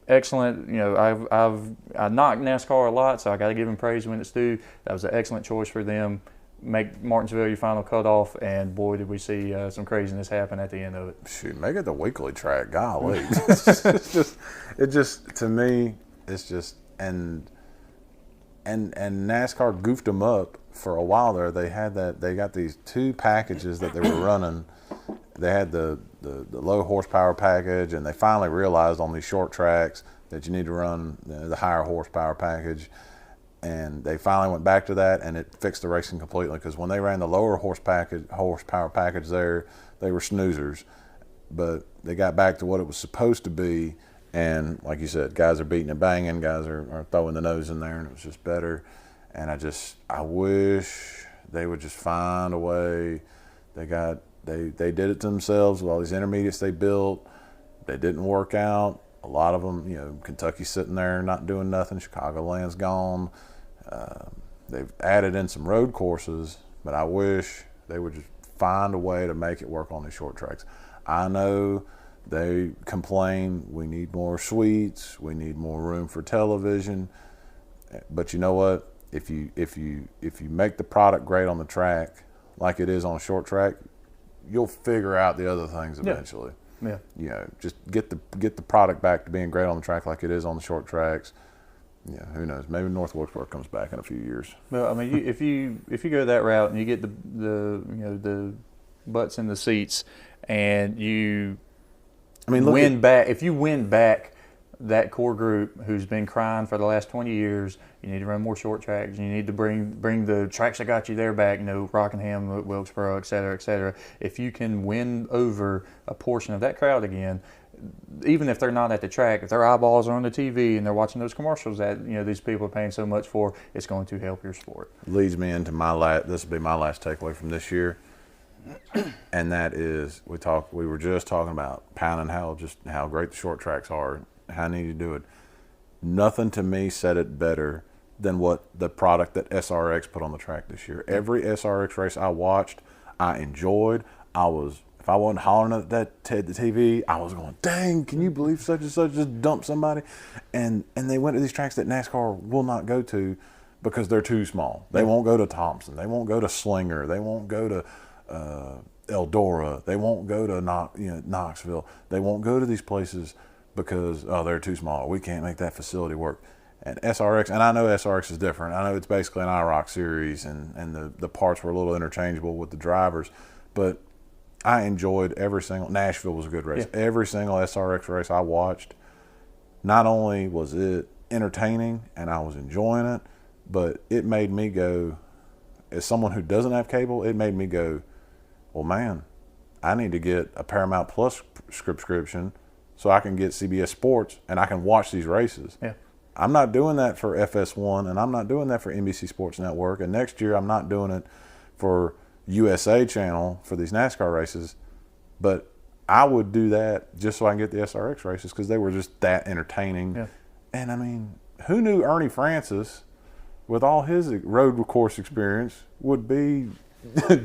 excellent. I knocked NASCAR a lot, so I got to give them praise when it's due. That was an excellent choice for them. Make Martinsville your final cutoff, and boy, did we see some craziness happen at the end of it. Shoot, make it the weekly track. Golly, it just to me, it's just and NASCAR goofed them up for a while there. They got these 2 packages that they were running. They had the low horsepower package, and they finally realized on these short tracks that you need to run the higher horsepower package. And they finally went back to that, and it fixed the racing completely, because when they ran the lower horsepower package there, they were snoozers. But they got back to what it was supposed to be, and like you said, guys are beating and banging, guys are throwing the nose in there, and it was just better. And I wish they would just find a way. They did it to themselves with all these intermediates they built. They didn't work out. A lot of them, Kentucky's sitting there not doing nothing. Chicagoland's gone. They've added in some road courses, but I wish they would just find a way to make it work on these short tracks. I know they complain, we need more suites, we need more room for television, but you know what? If you make the product great on the track, like it is on a short track, you'll figure out the other things eventually. Yeah. Just get the product back to being great on the track like it is on the short tracks. Yeah, who knows? Maybe North Wilkesboro comes back in a few years. Well, if you go that route and you get the butts in the seats, and you if you win back that core group who's been crying for the last 20 years, you need to run more short tracks. You need to bring the tracks that got you there back, Rockingham, Wilkesboro, et cetera, et cetera. If you can win over a portion of that crowd again, even if they're not at the track, if their eyeballs are on the TV and they're watching those commercials that these people are paying so much for, it's going to help your sport. Leads me into this will be my last takeaway from this year, and that is we were just talking about pounding how great the short tracks are, how neat you do it. Nothing to me said it better than what the product that SRX put on the track this year. Every SRX race I watched, I enjoyed. If I wasn't hollering at the TV, I was going, dang, can you believe such and such just dumped somebody? And they went to these tracks that NASCAR will not go to because they're too small. They won't go to Thompson. They won't go to Slinger. They won't go to Eldora. They won't go to Knoxville. They won't go to these places because, they're too small. We can't make that facility work. And SRX, and I know SRX is different. I know it's basically an IROC series, and the parts were a little interchangeable with the drivers, but I enjoyed every single. Nashville was a good race. Yeah. Every single SRX race I watched, not only was it entertaining and I was enjoying it, but it made me go, as someone who doesn't have cable, it made me go, well, man, I need to get a Paramount Plus subscription so I can get CBS Sports and I can watch these races. Yeah. I'm not doing that for FS1, and I'm not doing that for NBC Sports Network, and next year I'm not doing it for USA Channel for these NASCAR races, but I would do that just so I can get the SRX races because they were just that entertaining. Yeah. And I mean, who knew Ernie Francis, with all his road course experience, would be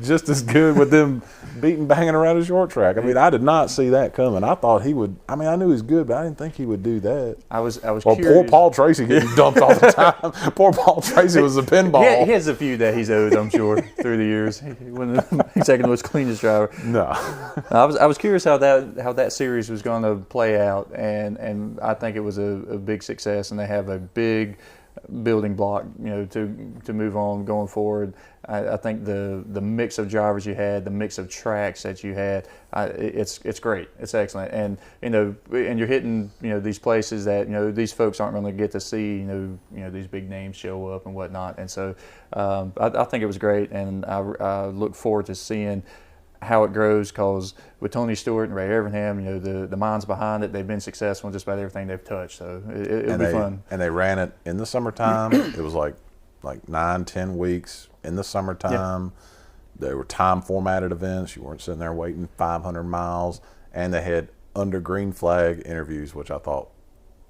just as good with them banging around a short track? I mean, I did not see that coming. I thought he would. I mean, I knew he was good, but I didn't think he would do that. I was Well, curious. poor Paul Tracy getting dumped all the time. Poor Paul Tracy was a pinball. He has a few that he's owed, I'm sure, through the years. He wasn't exactly the most cleanest driver. No. I was curious how that series was going to play out, and I think it was a big success, and they have a big building block, to move on going forward. I think the mix of drivers you had, the mix of tracks that you had, it's great. It's excellent, and and you're hitting these places that these folks aren't going to get to see. These big names show up and whatnot, and so I think it was great, and I look forward to seeing how it grows, because with Tony Stewart and Ray Evernham, the minds behind it, they've been successful in just about everything they've touched. So it'll be fun. And they ran it in the summertime. It was like 9-10 weeks in the summertime. Yeah. They were time formatted events. You weren't sitting there waiting 500 miles. And they had under green flag interviews, which I thought,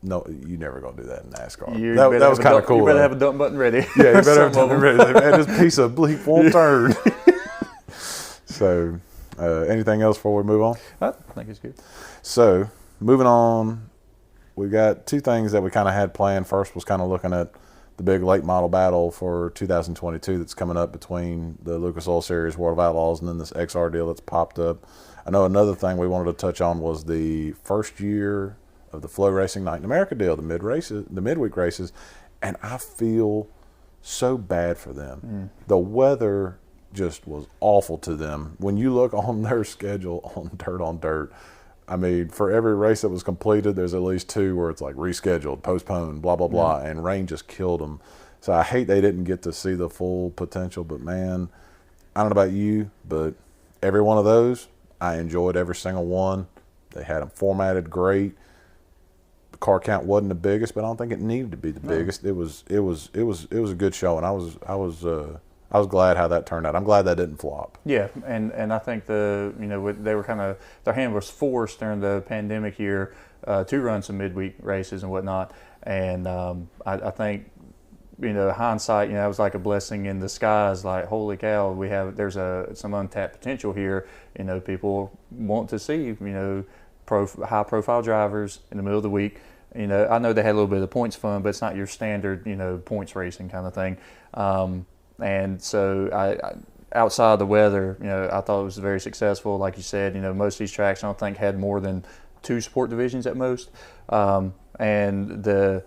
no, you never gonna do that in NASCAR. That was kind of cool. You better have a dump button ready. Yeah, you better have a dump button ready. They had this piece of bleak won't turn. So, anything else before we move on? I think it's good. So, moving on, we got two things that we kind of had planned. First was kind of looking at the big late model battle for 2022 that's coming up between the Lucas Oil Series, World of Outlaws, and then this XR deal that's popped up. I know another thing we wanted to touch on was the first year of the Flow Racing Night in America deal, the midweek races, and I feel so bad for them. The weather just was awful to them. When you look on their schedule on dirt, I mean, for every race that was completed, there's at least two where it's like rescheduled, postponed, blah, blah, blah, and rain just killed them. So I hate they didn't get to see the full potential, but man, I don't know about you, but every one of those, I enjoyed every single one. They had them formatted great. The car count wasn't the biggest, but I don't think it needed to be the biggest. It was a good show, and I was glad how that turned out. I'm glad that didn't flop. Yeah, and I think they were kind of, their hand was forced during the pandemic year to run some midweek races and whatnot. And I think, hindsight, it was like a blessing in disguise. Like, holy cow, there's some untapped potential here. People want to see high profile drivers in the middle of the week. I know they had a little bit of points fun, but it's not your standard points racing kind of thing. And so I outside of the weather, I thought it was very successful. Like you said, most of these tracks I don't think had more than 2 sport divisions at most. And the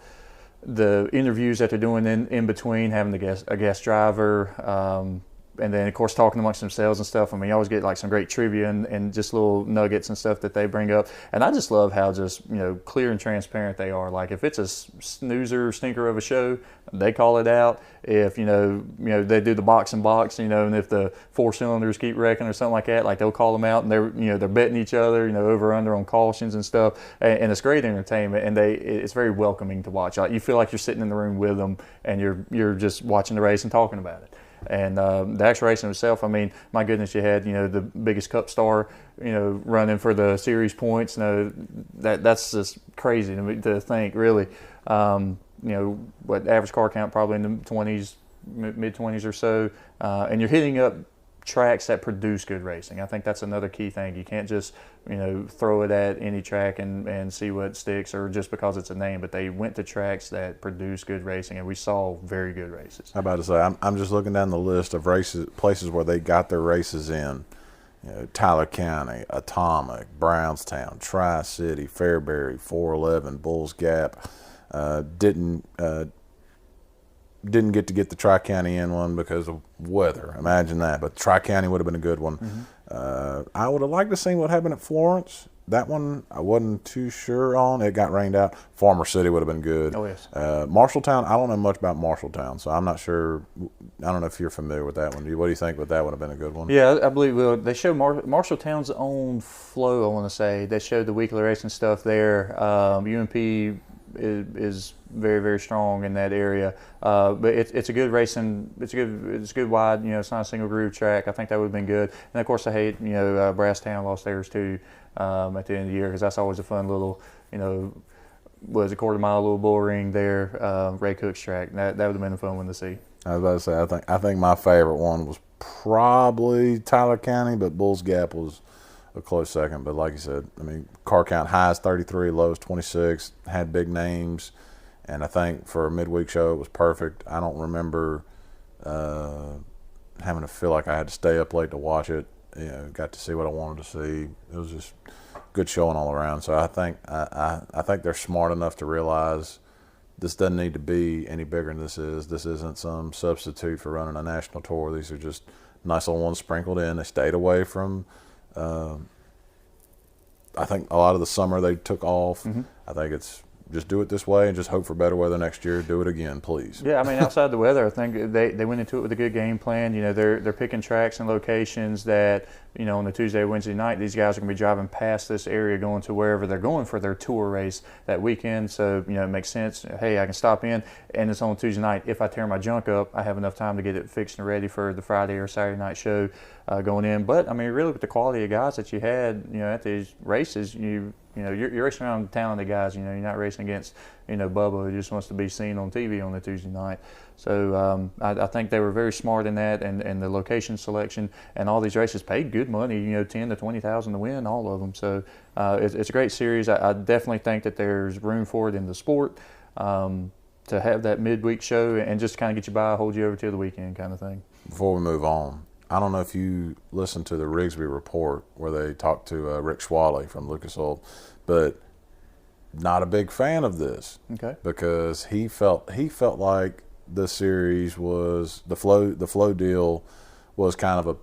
interviews that they're doing in between, having a guest driver, and then of course talking amongst themselves and stuff. I mean, you always get like some great trivia and just little nuggets and stuff that they bring up. And I just love how just clear and transparent they are. Like if it's a snoozer stinker of a show, they call it out. If they do the box and box, and if the 4 cylinders keep wrecking or something like that, like they'll call them out, and they're betting each other, over under on cautions and stuff. And it's great entertainment, and it's very welcoming to watch. Like, you feel like you're sitting in the room with them, and you're just watching the race and talking about it. And the actual racing itself, I mean, my goodness, you had the biggest Cup star running for the series points. That's just crazy to think, really. What average car count probably in the 20s, mid-20s or so, and you're hitting up tracks that produce good racing. I think that's another key thing. You can't just throw it at any track and see what sticks, or just because it's a name. But they went to tracks that produce good racing, and we saw very good races. I'm about to say, I'm just looking down the list of places where they got their races in. Tyler County, Atomic, Brownstown, Tri-City, Fairbury, 411, Bulls Gap. Didn't get to get the Tri-County in one because of weather. Imagine that. But Tri-County would have been a good one. I would have liked to see what happened at Florence. That one I wasn't too sure on. It got rained out. Farmer City would have been good. Oh, yes. Marshalltown, I don't know much about Marshalltown, so I'm not sure. I don't know if you're familiar with that one. What do you think? That would have been a good one? Yeah, I believe they show Marshalltown's own flow, I want to say. They showed the weekly racing stuff there. UMP is very, very strong in that area. But it's a good racing. It's a good wide. It's not a single groove track. I think that would have been good. And of course, I hate Brasstown lost theirs too at the end of the year because that's always a fun little was a quarter mile little bull ring there. Ray Cook's track. That would have been a fun one to see. I was about to say I think my favorite one was probably Tyler County, but Bulls Gap was a close second. But like you said, I mean, car count highs 33, lows 26, had big names, and I think for a midweek show it was perfect. I don't remember having to feel like I had to stay up late to watch it. Got to see what I wanted to see. It was just good showing all around. So I think I think they're smart enough to realize this doesn't need to be any bigger than this is. This isn't some substitute for running a national tour. These are just nice little ones sprinkled in. They stayed away from. I think a lot of the summer they took off. I think it's just do it this way and just hope for better weather next year. Do it again, please. Yeah, I mean, outside the weather, I think they went into it with a good game plan. They're picking tracks and locations that, on the Tuesday, Wednesday night, these guys are going to be driving past this area going to wherever they're going for their tour race that weekend. So, it makes sense. Hey, I can stop in, and it's on Tuesday night. If I tear my junk up, I have enough time to get it fixed and ready for the Friday or Saturday night show going in. But, I mean, really with the quality of guys that you had, at these races, you're racing around talented guys. You're not racing against, Bubba who just wants to be seen on TV on the Tuesday night. So I think they were very smart in that, and the location selection, and all these races paid good money. $10,000 to $20,000 to win, all of them. So it's a great series. I definitely think that there's room for it in the sport to have that midweek show and just kind of get you by, hold you over till the weekend kind of thing. Before we move on, I don't know if you listened to the Rigsby report where they talked to Rick Schwally from Lucas Oil, but not a big fan of this. Okay. Because he felt like the series was the flow deal was kind of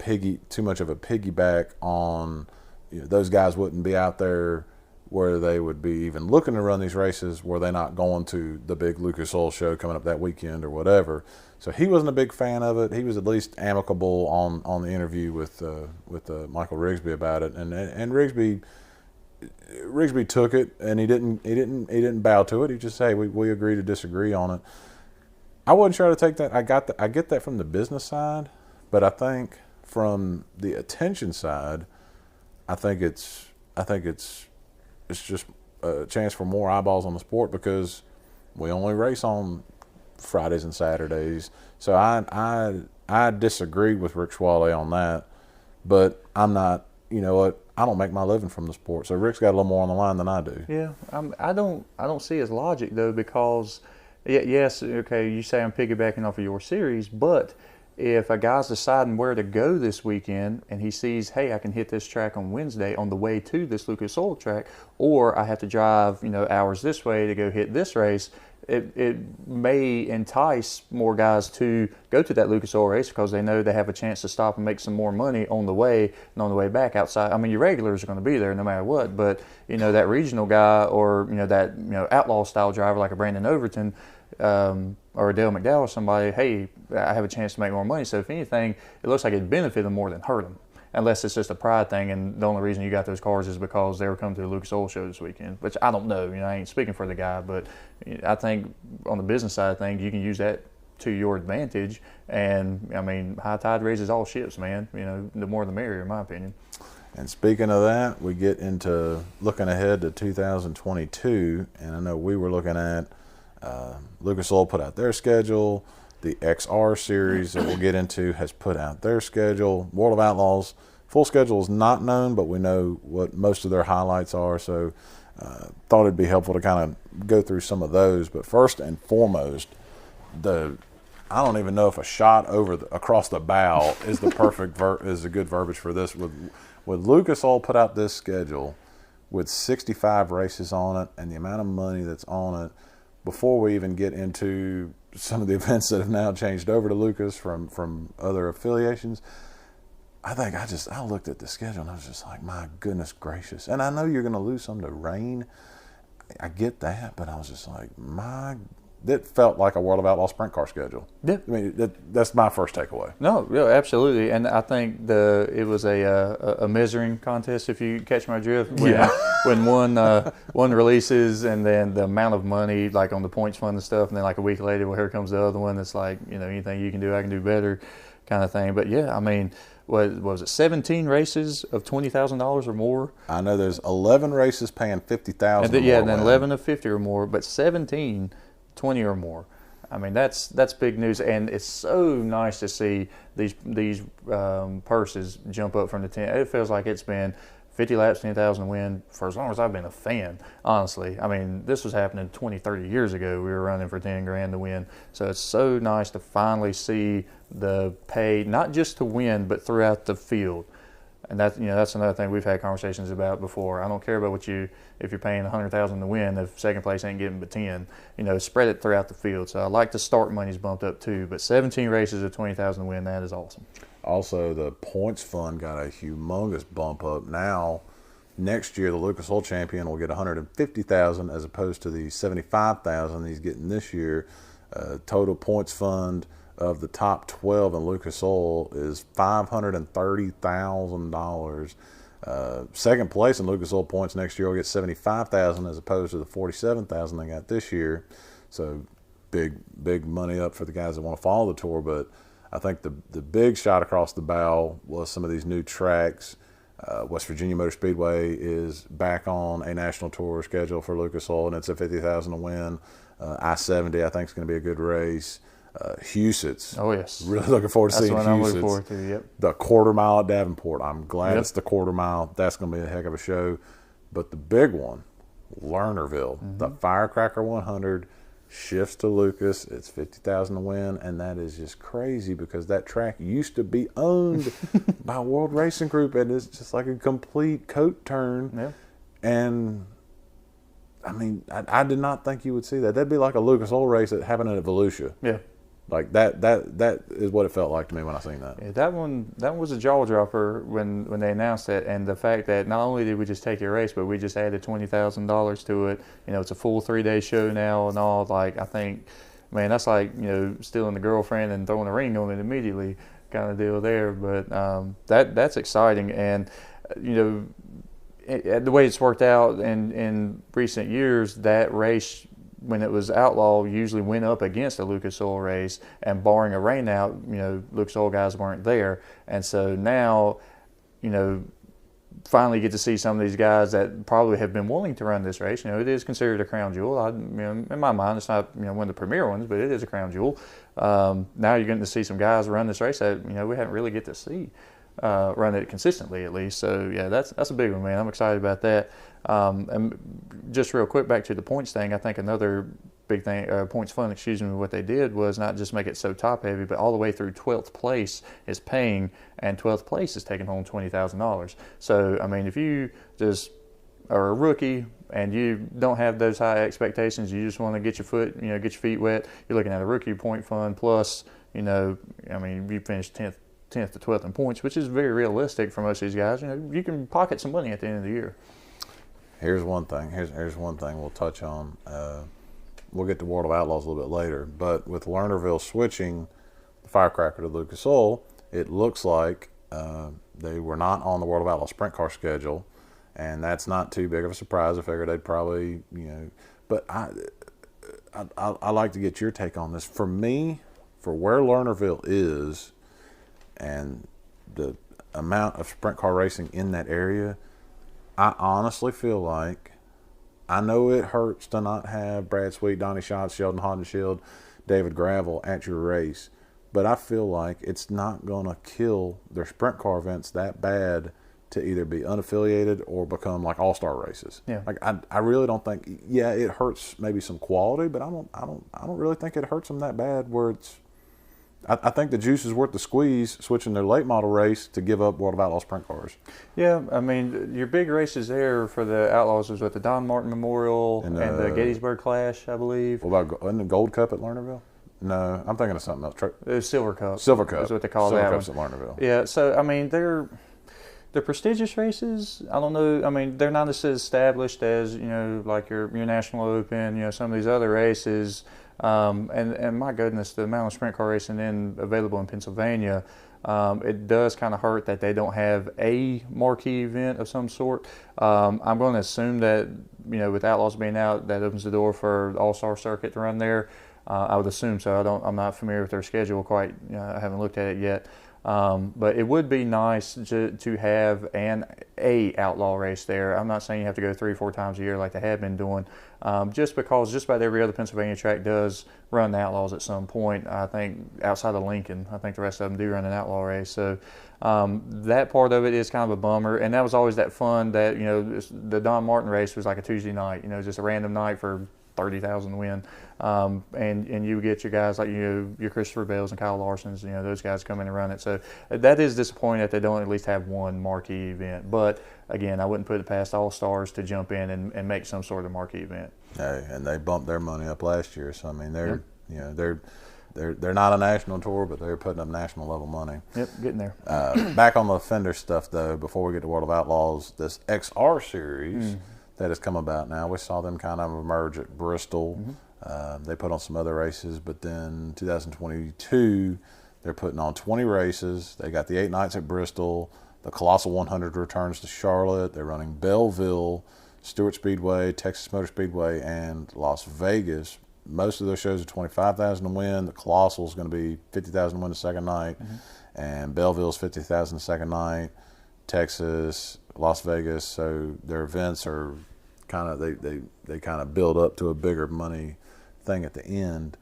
too much of a piggyback on those guys wouldn't be out there where they would be even looking to run these races were they not going to the big Lucas Oil show coming up that weekend or whatever. So he wasn't a big fan of it. He was at least amicable on the interview with Michael Rigsby about it, and Rigsby took it, and he didn't bow to it. He just said, hey, we agree to disagree on it. I wasn't sure to take that. I get that from the business side, but I think from the attention side, I think it's just a chance for more eyeballs on the sport because we only race on Fridays and Saturdays. So I disagree with Rick Schwally on that, but I'm not. You know what? I don't make my living from the sport, so Rick's got a little more on the line than I do. Yeah, I don't see his logic though, because yes, okay, you say I'm piggybacking off of your series, but if a guy's deciding where to go this weekend and he sees, hey, I can hit this track on Wednesday on the way to this Lucas Oil track, or I have to drive hours this way to go hit this race, it may entice more guys to go to that Lucas Oil race because they know they have a chance to stop and make some more money on the way and on the way back outside. I mean, your regulars are going to be there no matter what, but that regional guy or that outlaw style driver like a Brandon Overton or a Dale McDowell or somebody, hey, I have a chance to make more money. So if anything, it looks like it benefited them more than hurt them. Unless it's just a pride thing, and the only reason you got those cars is because they were coming to the Lucas Oil show this weekend, which I don't know. I ain't speaking for the guy, but I think on the business side of things, you can use that to your advantage. And, I mean, high tide raises all ships, man. The more the merrier, in my opinion. And speaking of that, we get into looking ahead to 2022, and I know we were looking at Lucas Oil put out their schedule. The XR series that we'll get into has put out their schedule. World of Outlaws, full schedule is not known, but we know what most of their highlights are. So thought it'd be helpful to kind of go through some of those. But first and foremost, I don't even know if a shot across the bow is the perfect is a good verbiage for this. With Lucas Oil put out this schedule with 65 races on it and the amount of money that's on it, before we even get into some of the events that have now changed over to Lucas from other affiliations, I think I looked at the schedule and I was just like, my goodness gracious. And I know you're going to lose some to rain. I get that, but I was just like, that felt like a World of Outlaws sprint car schedule. Yeah. I mean, that's my first takeaway. No, yeah, absolutely. And I think it was a measuring contest, if you catch my drift. When one releases, and then the amount of money, like on the points fund and stuff, and then like a week later, well, here comes the other one that's like, anything you can do, I can do better, kind of thing. But yeah, I mean, what was it? 17 races of $20,000 or more. I know there's 11 races paying $50,000. And then 11 of 50 or more, but 17, 20 or more. I mean, that's big news, and it's so nice to see these purses jump up from the 10. It feels like it's been 50 laps, 10,000 win for as long as I've been a fan, honestly. I mean, this was happening 20, 30 years ago. We were running for 10 grand to win. So it's so nice to finally see the pay, not just to win, but throughout the field. And that's another thing we've had conversations about before. I don't care about if you're paying $100,000 to win, if second place ain't getting but 10, spread it throughout the field. So I like the start money's bumped up too, but 17 races of 20,000 to win, that is awesome. Also, the points fund got a humongous bump up. Now, next year, the Lucas Oil champion will get $150,000 as opposed to the $75,000 he's getting this year. Total points fund of the top 12 in Lucas Oil is $530,000. Second place in Lucas Oil points next year will get $75,000 as opposed to the $47,000 they got this year. So big money up for the guys that want to follow the tour. But I think the big shot across the bow was some of these new tracks. West Virginia Motor Speedway is back on a national tour schedule for Lucas Oil, and it's a $50,000 to win. I-70 I think is going to be a good race. Huset's. Oh yes. Really looking forward to seeing Huset's. I'm looking forward to. Yep. The quarter mile at Davenport. I'm glad it's the quarter mile. That's going to be a heck of a show. But the big one, Lernerville, the Firecracker 100 shifts to Lucas. It's $50,000 to win, and that is just crazy because that track used to be owned by World Racing Group, and it's just like a complete coat turn. Yeah. And I mean, I did not think you would see that. That'd be like a Lucas Oil race that happened at Volusia. Yeah. Like that is what it felt like to me when I seen that. Yeah, that one was a jaw dropper when they announced it, and the fact that not only did we just take your race, but we just added $20,000 to it. It's a full 3-day show now and all. Like, I think, man, that's like stealing the girlfriend and throwing a ring on it immediately kind of deal there. But that's exciting, and the way it's worked out in recent years, that race, when it was Outlaw, usually went up against a Lucas Oil race, and barring a rain out, Lucas Oil guys weren't there. And so now, finally get to see some of these guys that probably have been willing to run this race. It is considered a crown jewel. In my mind, it's not one of the premier ones, but it is a crown jewel. Now you're getting to see some guys run this race that we haven't really get to see run it consistently, at least. So yeah, that's a big one, man. I'm excited about that. And just real quick, back to the points thing. I think another big thing, points fund, what they did was not just make it so top heavy, but all the way through 12th place is paying, and 12th place is taking home $20,000. So I mean, if you just are a rookie and you don't have those high expectations, you just want to get your feet wet, you're looking at a rookie point fund plus, I mean, you finish 10th to 12th in points, which is very realistic for most of these guys. You can pocket some money at the end of the year. Here's one thing. Here's one thing we'll touch on. We'll get to World of Outlaws a little bit later. But with Lernerville switching the Firecracker to Lucas Oil, it looks like they were not on the World of Outlaws sprint car schedule, and that's not too big of a surprise. I figured they'd probably, But I like to get your take on this. For me, for where Lernerville is, and the amount of sprint car racing in that area, I honestly feel like, I know it hurts to not have Brad Sweet, Donnie Schatz, Sheldon Hodenshield, David Gravel at your race, but I feel like it's not going to kill their sprint car events that bad to either be unaffiliated or become like all-star races. Yeah. Like I really don't think. Yeah, it hurts maybe some quality, but I don't really think it hurts them that bad where it's I think the juice is worth the squeeze, switching their late model race to give up World of Outlaws sprint cars. Yeah, I mean, your big races there for the Outlaws was with the Don Martin Memorial and the Gettysburg Clash, I believe. What about in the Gold Cup at Lernerville? No, I'm thinking of something else. It was Silver Cup. Silver Cup is what they call Silver that Cup's one. at Lernerville. Yeah, so I mean, they're prestigious races. I don't know. I mean, they're not as established as, like your National Open, some of these other races. And my goodness, the amount of sprint car racing available in Pennsylvania, it does kind of hurt that they don't have a marquee event of some sort. I'm going to assume that, with Outlaws being out, that opens the door for the All-Star Circuit to run there. I would assume so. I'm not familiar with their schedule quite. I haven't looked at it yet. But it would be nice to have a outlaw race there. I'm not saying you have to go 3 or 4 times a year like they have been doing, just because just about every other Pennsylvania track does run the Outlaws at some point. I think outside of Lincoln, I think the rest of them do run an outlaw race. So that part of it is kind of a bummer. And that was always that fun that, the Don Martin race was like a Tuesday night, just a random night for 30,000 to win. And you get your guys like your Christopher Bells and Kyle Larsons, those guys come in and run it. So that is disappointing that they don't at least have one marquee event. But again, I wouldn't put it past All Stars to jump in and make some sort of marquee event. Hey, and they bumped their money up last year, so I mean they're not a national tour, but they're putting up national level money. Yep, getting there. Back on the Fender stuff though, before we get to World of Outlaws, this XR series that has come about now, we saw them kind of emerge at Bristol. They put on some other races, but then 2022, they're putting on 20 races. They got the 8 nights at Bristol. The Colossal 100 returns to Charlotte. They're running Belleville, Stewart Speedway, Texas Motor Speedway, and Las Vegas. Most of those shows are $25,000 to win. The Colossal is going to be $50,000 to win the second night, and Belleville's $50,000 the second night. Texas, Las Vegas. So their events are kind of they kind of build up to a bigger money thing at the end.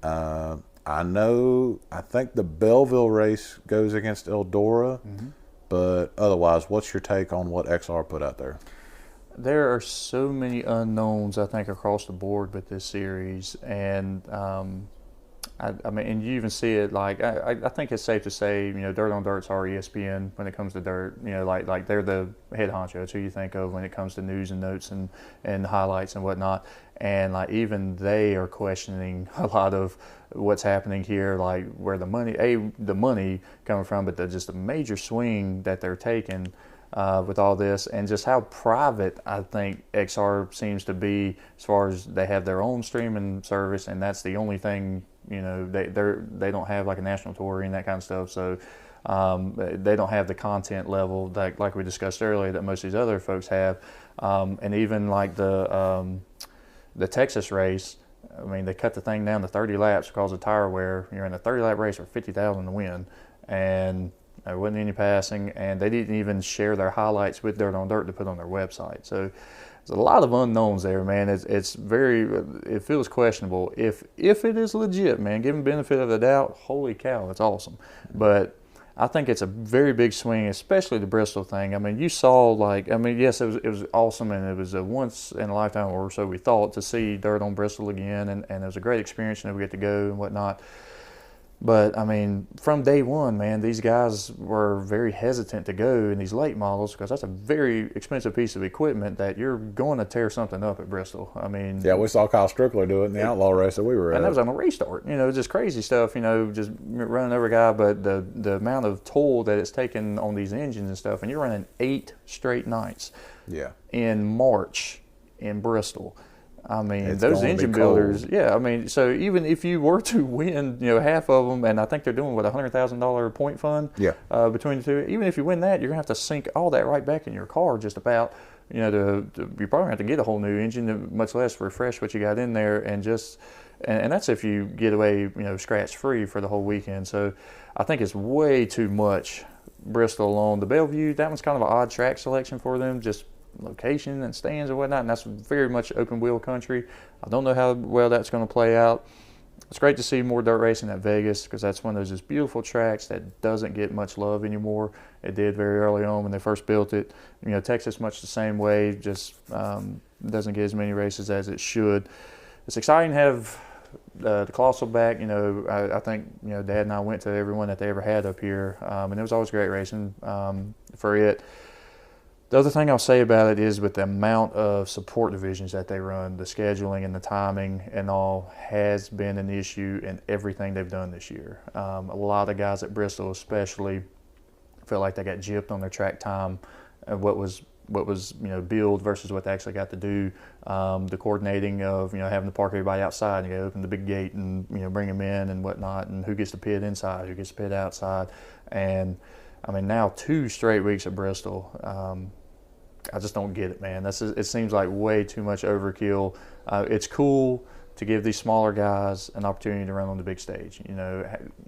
I think the Belleville race goes against Eldora, but otherwise, what's your take on what XR put out there? There are so many unknowns, I think, across the board with this series, and I mean, and you even see it. Like I think it's safe to say, Dirt on Dirt's our ESPN when it comes to dirt. Like they're the head honcho. It's who you think of when it comes to news and notes and highlights and whatnot. And like even they are questioning a lot of what's happening here, like where the money coming from, but just the major swing that they're taking with all this, and just how private I think XR seems to be as far as they have their own streaming service, and that's the only thing. They don't have like a national tour and that kind of stuff, so they don't have the content level that, like we discussed earlier, that most of these other folks have. And even like the Texas race, I mean, they cut the thing down to 30 laps because of tire wear. You're in a 30-lap race for $50,000 to win, and there wasn't any passing, and they didn't even share their highlights with Dirt on Dirt to put on their website. So there's a lot of unknowns there, man. It feels questionable. If it is legit, man, give them benefit of the doubt, holy cow, it's awesome. But I think it's a very big swing, especially the Bristol thing. I mean, you saw yes, it was awesome, and it was a once in a lifetime, or so we thought, to see Dirt on Bristol again, and it was a great experience, and we get to go and whatnot. But, I mean, from day one, man, these guys were very hesitant to go in these late models because that's a very expensive piece of equipment that you're going to tear something up at Bristol. I mean... Yeah, we saw Kyle Strickler do it in the Outlaw race that we were at. And that was on a restart. Just crazy stuff, just running over a guy. But the amount of toll that it's taken on these engines and stuff, and you're running 8 straight nights in March in Bristol. I mean, it's those engine builders, I mean, so even if you were to win, half of them, and I think they're doing, $100,000 point fund between the two, even if you win that, you're going to have to sink all that right back in your car just about, you probably have to get a whole new engine, much less refresh what you got in there, and that's if you get away, scratch-free for the whole weekend. So I think it's way too much Bristol alone. The Bellevue, that one's kind of an odd track selection for them, just location and stands and whatnot, and that's very much open wheel country. I don't know how well that's going to play out. It's great to see more dirt racing at Vegas because that's one of those just beautiful tracks that doesn't get much love anymore. It did very early on when they first built it. Texas much the same way, just doesn't get as many races as it should. It's exciting to have the colossal back, I think, Dad and I went to everyone that they ever had up here, and it was always great racing for it. The other thing I'll say about it is with the amount of support divisions that they run, the scheduling and the timing and all has been an issue in everything they've done this year. A lot of guys at Bristol especially feel like they got gypped on their track time, what was billed versus what they actually got to do. The coordinating of having to park everybody outside and you got to open the big gate and bring them in and whatnot, and who gets to pit inside, who gets to pit outside. And I mean, now 2 straight weeks at Bristol. I just don't get it, man. It seems like way too much overkill. It's cool to give these smaller guys an opportunity to run on the big stage.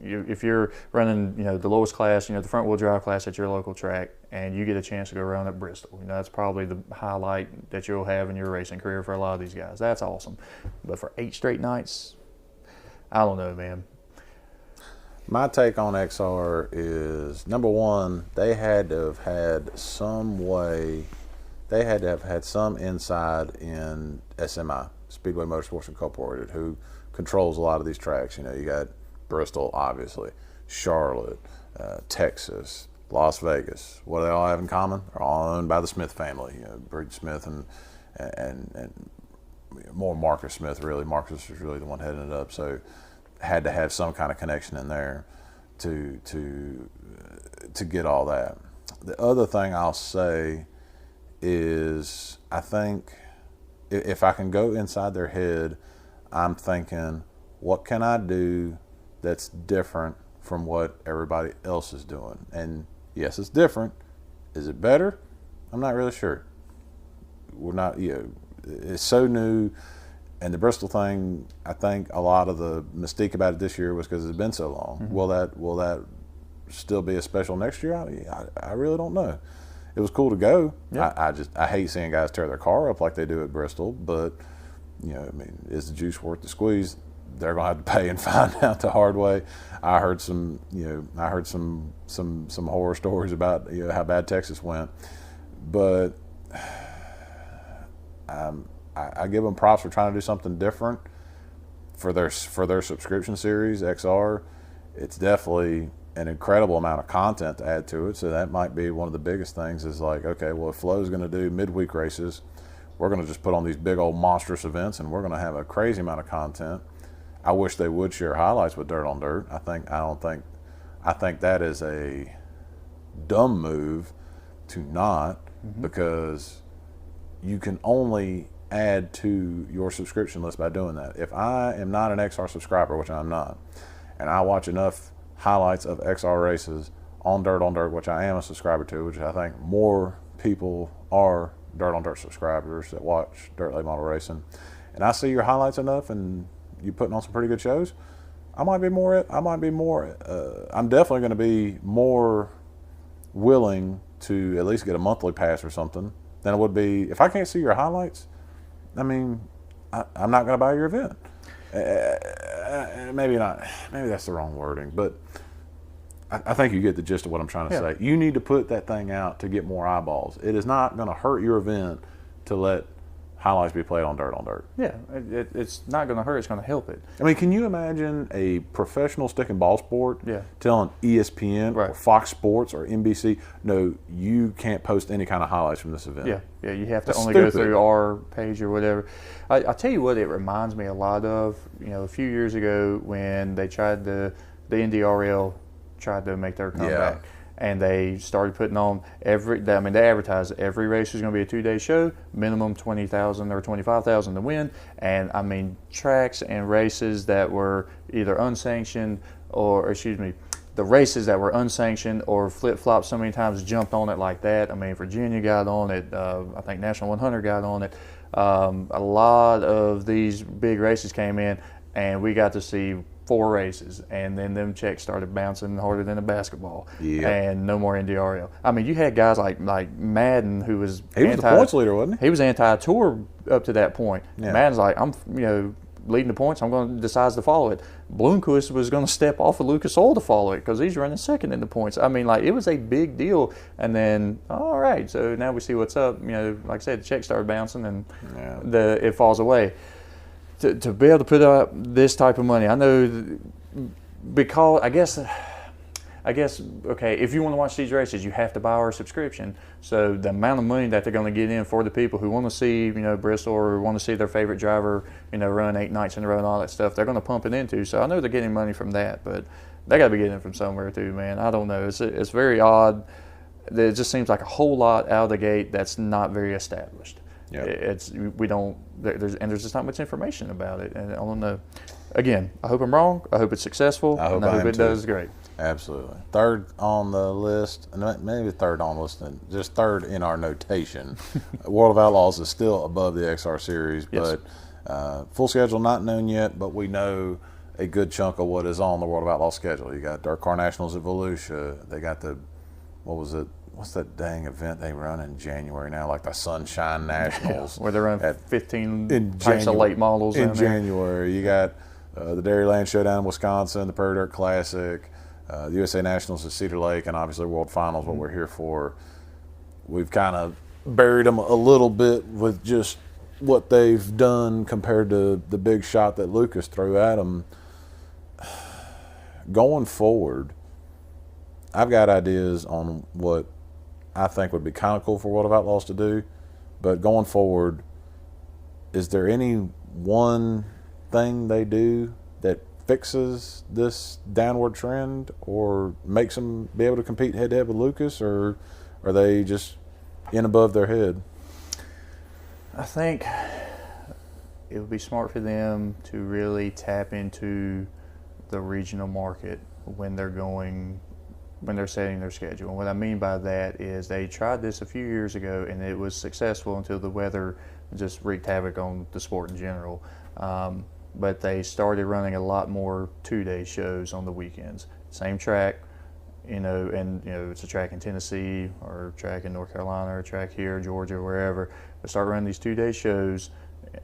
If you're running, the lowest class, the front wheel drive class at your local track, and you get a chance to go around at Bristol, that's probably the highlight that you'll have in your racing career for a lot of these guys. That's awesome. But for 8 straight nights, I don't know, man. My take on XR is, number one, they had to have had some way, they had to have had some inside in SMI, Speedway Motorsports Incorporated, who controls a lot of these tracks. You got Bristol, obviously, Charlotte, Texas, Las Vegas. What do they all have in common? They're all owned by the Smith family. Bridge Smith and more Marcus Smith, really. Marcus was really the one heading it up. So had to have some kind of connection in there to get all that. The other thing I'll say is, I think if I can go inside their head, I'm thinking, what can I do that's different from what everybody else is doing? And yes, it's different. Is it better? I'm not really sure. We're not, it's so new. And the Bristol thing, I think a lot of the mystique about it this year was because it's been so long. Mm-hmm. Will that still be a special next year? I really don't know. It was cool to go. Yeah. I hate seeing guys tear their car up like they do at Bristol, but is the juice worth the squeeze? They're gonna have to pay and find out the hard way. I heard some horror stories about how bad Texas went, but I give them props for trying to do something different for their subscription series XR. It's definitely an incredible amount of content to add to it. So that might be one of the biggest things is like, okay, well, if Flo's going to do midweek races, we're going to just put on these big old monstrous events and we're going to have a crazy amount of content. I wish they would share highlights with Dirt on Dirt. I think that is a dumb move to not, because you can only add to your subscription list by doing that. If I am not an XR subscriber, which I'm not, and I watch enough highlights of XR races on Dirt, which I am a subscriber to, which I think more people are Dirt on Dirt subscribers that watch Dirt Late Model Racing, and I see your highlights enough and you putting on some pretty good shows, I'm definitely going to be more willing to at least get a monthly pass or something than it would be if I can't see your highlights. I mean, I'm not going to buy your event. Maybe not. Maybe that's the wrong wording, but I think you get the gist of what I'm trying to say. You need to put that thing out to get more eyeballs. It is not going to hurt your event to let highlights be played on Dirt. Yeah, it's not going to hurt. It's going to help it. I mean, can you imagine a professional stick and ball sport telling ESPN or Fox Sports or NBC, no, you can't post any kind of highlights from this event? Yeah, you have to only go through our page or whatever. I tell you what, it reminds me a lot of, a few years ago when they tried the NDRL tried to make their comeback. Yeah. And they started putting on they advertised every race is going to be a 2-day show, minimum 20,000 or 25,000 to win. And I mean, tracks and races that were either unsanctioned the races that were unsanctioned or flip-flopped so many times jumped on it like that. I mean, Virginia got on it. I think National 100 got on it. A lot of these big races came in, and we got to see 4 races, and then them checks started bouncing harder than a basketball, and no more NDRL. I mean, you had guys like Madden, who was the points leader, wasn't he? He was anti-tour up to that point. Yeah. Madden's like, I'm leading the points, I'm going to decide to follow it. Bloomquist was going to step off of Lucas Oil to follow it because he's running second in the points. I mean, like, it was a big deal. And then, all right, so now we see what's up. Like I said, the check started bouncing and it falls away. to be able to put up this type of money, I know because I guess, okay, if you want to watch these races, you have to buy our subscription. So the amount of money that they're going to get in for the people who want to see, Bristol or want to see their favorite driver, run 8 nights in a row and all that stuff, they're going to pump it into. So I know they're getting money from that, but they got to be getting it from somewhere too, man. I don't know. It's very odd. It just seems like a whole lot out of the gate that's not very established. Yeah. There's just not much information about it, and I don't know. Again, I hope I'm wrong. I hope it's successful. I hope it does great. Absolutely. Third on the list, maybe third on the list, just third in our notation. World of Outlaws is still above the XR Series, Yes. but full schedule not known yet, but we know a good chunk of what is on the World of Outlaws schedule. You got Dirt Car Nationals at Volusia. They got what's that dang event they run in January now, like the Sunshine Nationals. Where they run 15 types of late models in January. You got the Dairyland Showdown in Wisconsin, the Prairie Dirt Classic, the USA Nationals at Cedar Lake, and obviously World Finals, what we're here for. We've kind of buried them a little bit with just what they've done compared to the big shot that Lucas threw at them. Going forward, I've got ideas on what I think would be kind of cool for World of Outlaws to do, but going forward, is there any one thing they do that fixes this downward trend or makes them be able to compete head-to-head with Lucas, or are they just in above their head? I think it would be smart for them to really tap into the regional market when they're setting their schedule. And what I mean by that is they tried this a few years ago and it was successful until the weather just wreaked havoc on the sport in general. But they started running a lot more 2-day shows on the weekends. Same track, it's a track in Tennessee or a track in North Carolina or a track here, Georgia, wherever. They started running these 2-day shows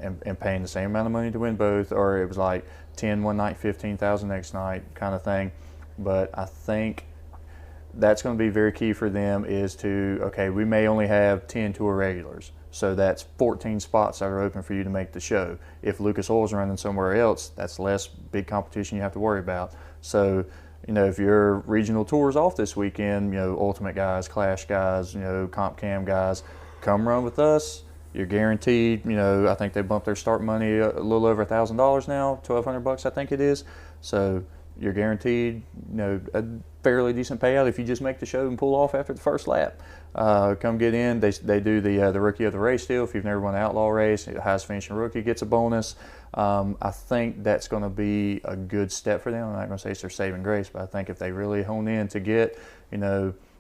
and paying the same amount of money to win both, or it was like 10 one night, 15,000 next night kind of thing. But I think that's going to be very key for them is we may only have 10 tour regulars. So that's 14 spots that are open for you to make the show. If Lucas Oil's running somewhere else, that's less big competition you have to worry about. So, if your regional tour's off this weekend, Ultimate guys, Clash guys, Comp Cam guys, come run with us. You're guaranteed, I think they bumped their start money a little over $1,000 now, $1,200 I think it is. So you're guaranteed, a fairly decent payout if you just make the show and pull off after the first lap. Come get in. They do the rookie of the race deal. If you've never won an outlaw race, the highest finishing rookie gets a bonus. I think that's going to be a good step for them. I'm not going to say it's their saving grace, but I think if they really hone in to get,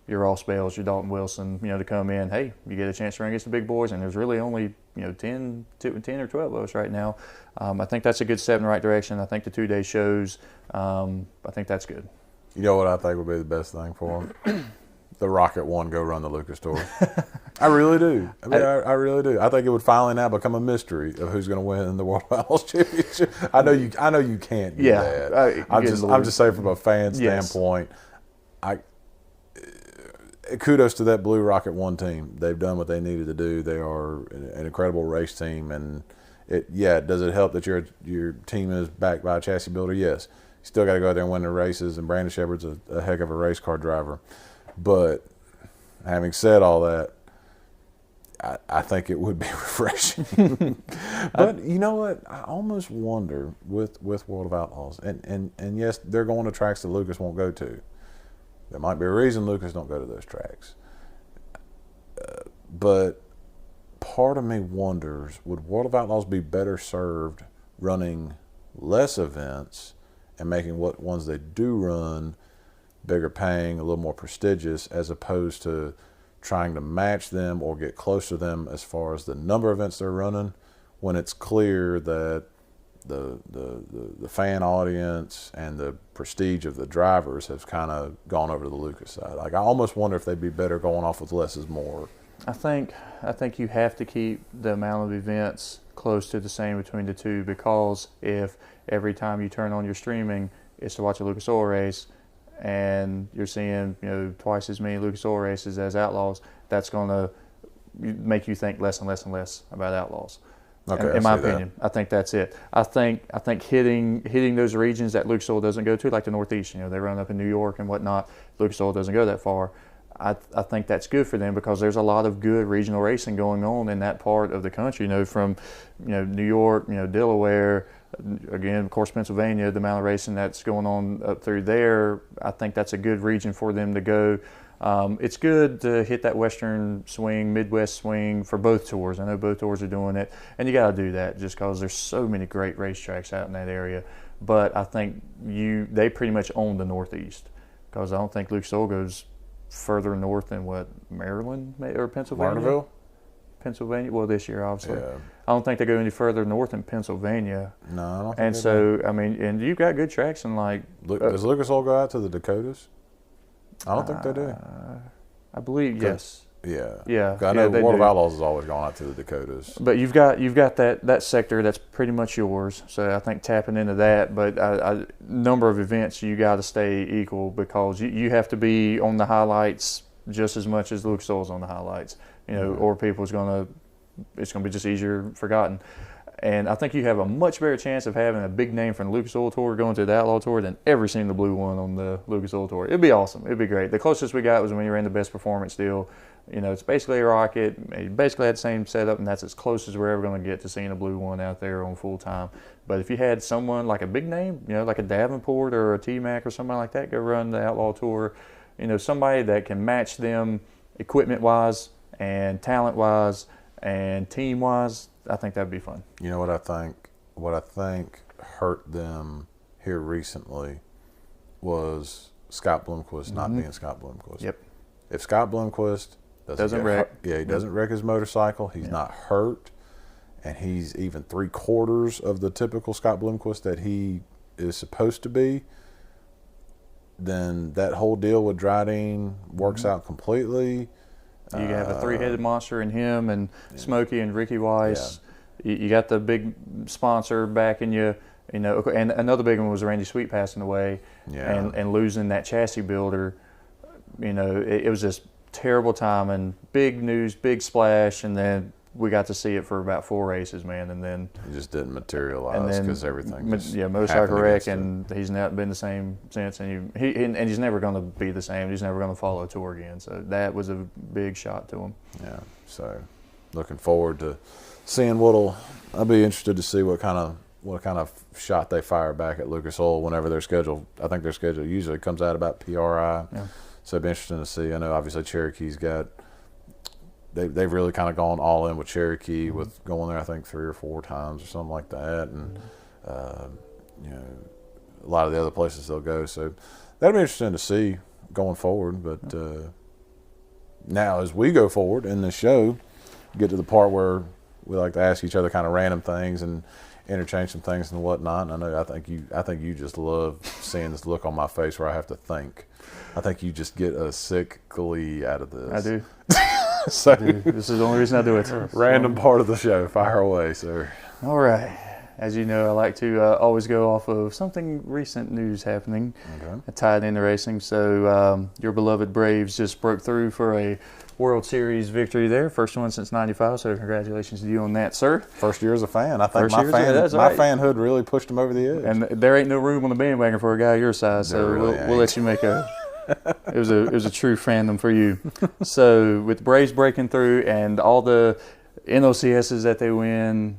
your Ross Bales, your Dalton Wilson, to come in, hey, you get a chance to run against the big boys, and there's really only 10 or 12 of us right now. I think that's a good step in the right direction. I think the 2-day shows, I think that's good. You know what I think would be the best thing for them? The Rocket One go run the Lucas Tour. I really do. I really do. I think it would finally now become a mystery of who's going to win the World Outlaws Championship. I know you can't do that. I'm just saying from a fan standpoint. Kudos to that Blue Rocket One team. They've done what they needed to do. They are an incredible race team, and does it help that your team is backed by a chassis builder? Yes. You still got to go out there and win the races, and Brandon Shepard's a heck of a race car driver. But having said all that, I think it would be refreshing. But you know what? I almost wonder with World of Outlaws, and yes, they're going to tracks that Lucas won't go to. There might be a reason Lucas don't go to those tracks. But part of me wonders, would World of Outlaws be better served running less events and making what ones they do run bigger paying, a little more prestigious, as opposed to trying to match them or get close to them as far as the number of events they're running, when it's clear that the fan audience and the prestige of the drivers has kind of gone over to the Lucas side. Like, I almost wonder if they'd be better going off with less is more. I think you have to keep the amount of events close to the same between the two, because if every time you turn on your streaming is to watch a Lucas Oil race and you're seeing twice as many Lucas Oil races as Outlaws, that's going to make you think less and less and less about Outlaws. Okay, in my opinion. I think that's it. I think hitting those regions that Lucas Oil doesn't go to, like the Northeast, they run up in New York and whatnot. Lucas Oil doesn't go that far. I think that's good for them because there's a lot of good regional racing going on in that part of the country. From New York, Delaware, again, of course, Pennsylvania. The amount of racing that's going on up through there, I think that's a good region for them to go. It's good to hit that Western swing, Midwest swing for both tours. I know both tours are doing it, and you got to do that just because there's so many great racetracks out in that area. But I think they pretty much own the Northeast because I don't think Lucas Oil goes further north than Maryland or Pennsylvania? Martinsville? Pennsylvania. Well, this year, obviously. Yeah. I don't think they go any further north than Pennsylvania. No, I don't think And so, and you've got good tracks in does Lucas Oil go out to the Dakotas? I don't think they do. I believe, yes. Yeah. Yeah. I know they World do. of Outlaws has always gone out to the Dakotas. But you've got that sector that's pretty much yours. So I think tapping into that. But a number of events you got to stay equal because you have to be on the highlights just as much as Lucas Oil's on the highlights. Or it's gonna be just easier forgotten. And I think you have a much better chance of having a big name from the Lucas Oil Tour going to the Outlaw Tour than ever seeing the blue one on the Lucas Oil Tour. It'd be awesome. It'd be great. The closest we got was when you ran the Best Performance deal. It's basically a rocket. You basically had the same setup, and that's as close as we're ever going to get to seeing a blue one out there on full time. But if you had someone like a big name, like a Davenport or a T-Mac or somebody like that, go run the Outlaw Tour, somebody that can match them equipment-wise and talent-wise and team-wise, I think that'd be fun. You know what I think? What I think hurt them here recently was Scott Bloomquist not being Scott Bloomquist. Yep. If Scott Bloomquist doesn't wreck, he doesn't wreck his motorcycle. He's not hurt, and he's even 3/4 of the typical Scott Bloomquist that he is supposed to be. Then that whole deal with Dryden works out completely. You have a three-headed monster in him and Smokey and Ricky Weiss. Yeah. You got the big sponsor backing you, and another big one was Randy Sweet passing away and losing that chassis builder. It was just terrible timing, big news, big splash, and then we got to see it for about 4 races, man, and then it just didn't materialize because everything. Motorcycle wreck, and he's not been the same since, and he's never going to be the same. He's never going to follow a tour again. So that was a big shot to him. Yeah. So looking forward to seeing I'll be interested to see what kind of shot they fire back at Lucas Oil whenever their schedule. I think their schedule usually comes out about PRI. Yeah. So it'd be interesting to see. I know obviously Cherokee's got. They've really kind of gone all in with Cherokee with going there I think 3 or 4 times or something like that, and a lot of the other places they'll go. So that'll be interesting to see going forward. But now as we go forward in the show, get to the part where we like to ask each other kind of random things and interchange some things and whatnot. And I think you just love seeing this look on my face where I have to think. I think you just get a sick glee out of this. I do. So this is the only reason I do it. Random part of the show. Fire away, sir. All right. As you know, I like to always go off of something recent news happening tied into racing. So your beloved Braves just broke through for a World Series victory there. First one since '95. So congratulations to you on that, sir. First year as a fan. I think my fanhood really pushed him over the edge. And there ain't no room on the bandwagon for a guy your size. So we'll let you make a... It was a true fandom for you. So with the Braves breaking through and all the NOCSs that they win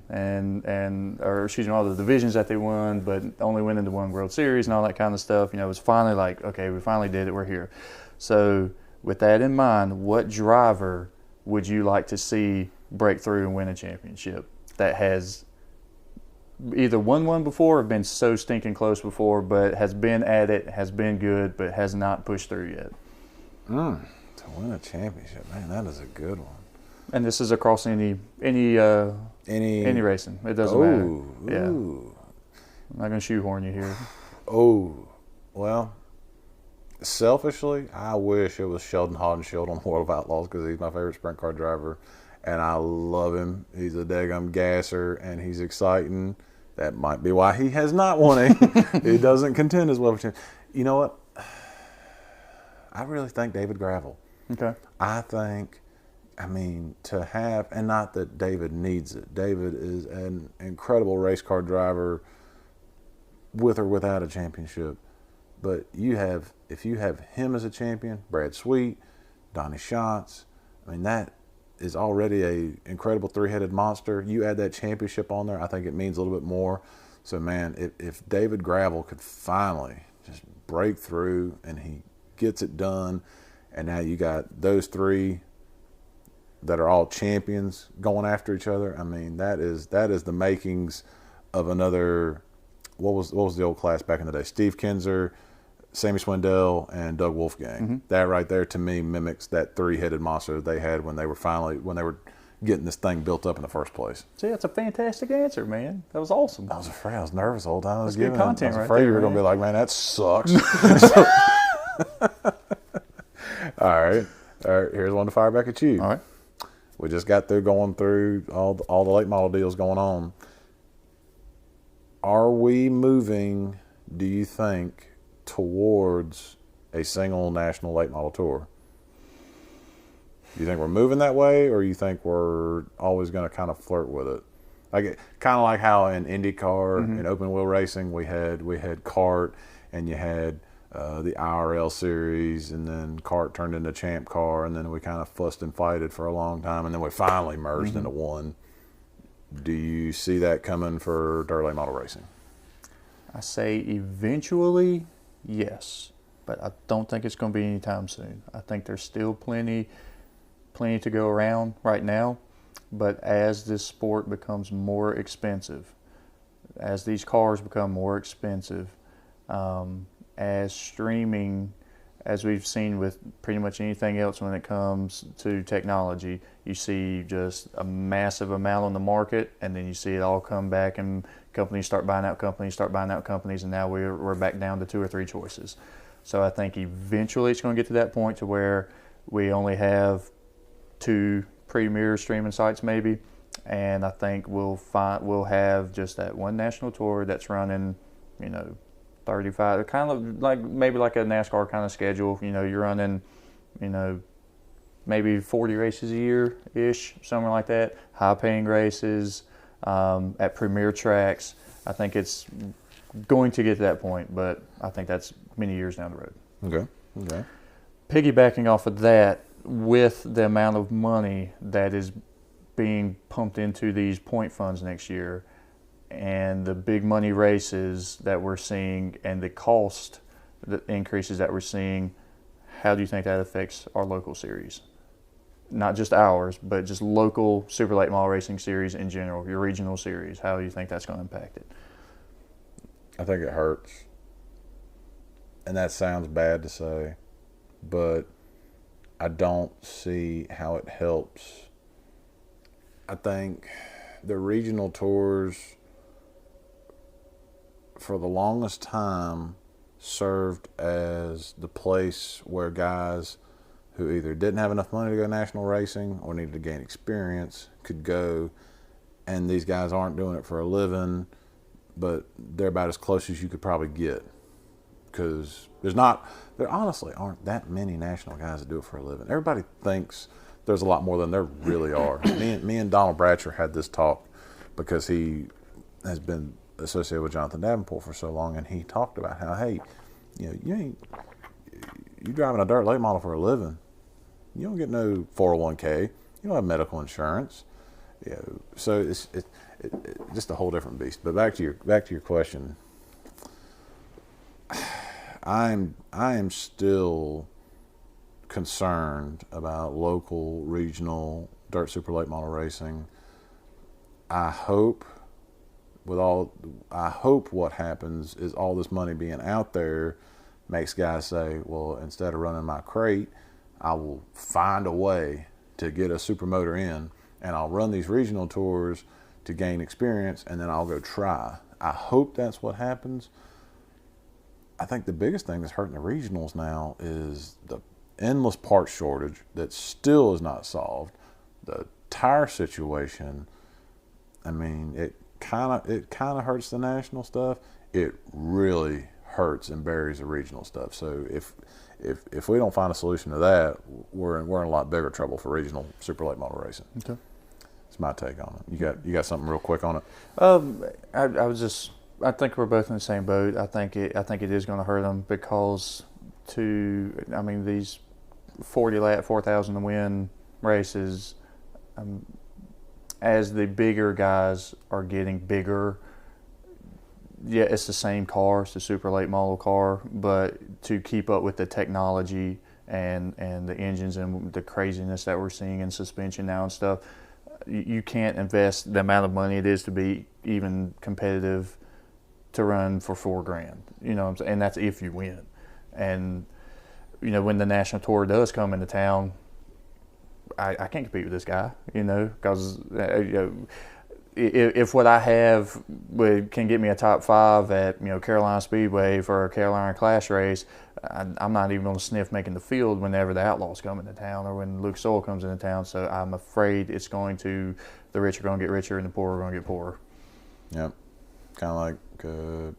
all the divisions that they won, but only winning the one World Series and all that kind of stuff, it was finally like, okay, we finally did it, we're here. So with that in mind, what driver would you like to see break through and win a championship that has either won one before or been so stinking close before, but has been at it, has been good, but has not pushed through yet? To win a championship, man, that is a good one. And this is across any racing. It doesn't matter. Yeah. I'm not going to shoehorn you here. Well, selfishly, I wish it was Sheldon Haudenschild on World of Outlaws because he's my favorite sprint car driver, and I love him. He's a daggum gasser, and he's exciting. That might be why he has not won it. He doesn't contend as well for champion. You know what? I really think David Gravel. Okay. I think I mean, to have, and not that David needs it. David is an incredible race car driver with or without a championship. But if you have him as a champion, Brad Sweet, Donnie Schatz, I mean, that is already a incredible three-headed monster. You add that championship on there, I think it means a little bit more. So, man, if David Gravel could finally just break through and he gets it done, and now you got those three that are all champions going after each other, I mean, that is the makings of another, what was the old class back in the day? Steve Kinzer, Sammy Swindell, and Doug Wolfgang. Mm-hmm. That right there, to me, mimics that three-headed monster that they had when they were getting this thing built up in the first place. See, that's a fantastic answer, man. That was awesome. I was afraid. I was nervous the whole time I was That's good giving it. content I was right afraid there, you were going to man. be like, man, that sucks. All right. Here's one to fire back at you. All right. We just got through going through all the late model deals going on. Are we moving, do you think, towards a single national late model tour? Do you think we're moving that way, or you think we're always going to kind of flirt with it? Like kind of like how in IndyCar and open wheel racing we had kart, and you had the IRL series, and then kart turned into Champ Car, and then we kind of fussed and fighted for a long time, and then we finally merged into one. Do you see that coming for dirt late model racing? I say eventually, yes, but I don't think it's going to be anytime soon. I think there's still plenty to go around right now, but as this sport becomes more expensive, as these cars become more expensive, as streaming, as we've seen with pretty much anything else when it comes to technology, you see just a massive amount on the market, and then you see it all come back, and companies start buying out companies, and now we're back down to 2 or 3 choices. So I think eventually it's going to get to that point to where we only have 2 premier streaming sites maybe, and I think we'll have just that one national tour that's running, 35, kind of like maybe like a NASCAR kind of schedule. You're running, maybe 40 races a year-ish, somewhere like that. High-paying races at premier tracks. I think it's going to get to that point, but I think that's many years down the road. Okay. Piggybacking off of that, with the amount of money that is being pumped into these point funds next year, and the big money races that we're seeing, and the cost, the increases that we're seeing, how do you think that affects our local series? Not just ours, but just local super late model racing series in general, your regional series. How do you think that's going to impact it? I think it hurts. And that sounds bad to say, but I don't see how it helps. I think the regional tours, for the longest time, served as the place where guys who either didn't have enough money to go national racing or needed to gain experience could go, and these guys aren't doing it for a living, but they're about as close as you could probably get, because there honestly aren't that many national guys that do it for a living. Everybody thinks there's a lot more than there really are. Me and Donald Bratcher had this talk because he has been associated with Jonathan Davenport for so long, and he talked about how, hey, you driving a dirt late model for a living. You don't get no 401k. You don't have medical insurance. So it's just a whole different beast. But back to your question, I am still concerned about local, regional dirt super late model racing. I hope what happens is all this money being out there makes guys say, well, instead of running my crate, I will find a way to get a supermotor in, and I'll run these regional tours to gain experience, and then I'll go try. I hope that's what happens. I think the biggest thing that's hurting the regionals now is the endless part shortage that still is not solved. The tire situation, I mean, it kind of hurts the national stuff. It really hurts and buries the regional stuff. So if we don't find a solution to that, we're in a lot bigger trouble for regional super late model racing. Okay. It's my take on it. You got something real quick on it? I think we're both in the same boat. I think it is going to hurt them because these 40 lap, 4,000 to win races, as the bigger guys are getting bigger, yeah, it's the same car, it's the super late model car, but to keep up with the technology and the engines and the craziness that we're seeing in suspension now and stuff, you can't invest the amount of money it is to be even competitive to run for $4,000, you know what I'm saying? And that's if you win. And, you know, when the national tour does come into town, I can't compete with this guy, you know, because if what I have can get me a top 5 at, you know, Carolina Speedway for a Carolina Clash race, I'm not even going to sniff making the field whenever the Outlaws come into town or when Luke Sewell comes into town. So I'm afraid the rich are going to get richer and the poor are going to get poorer. Yep. Kind of like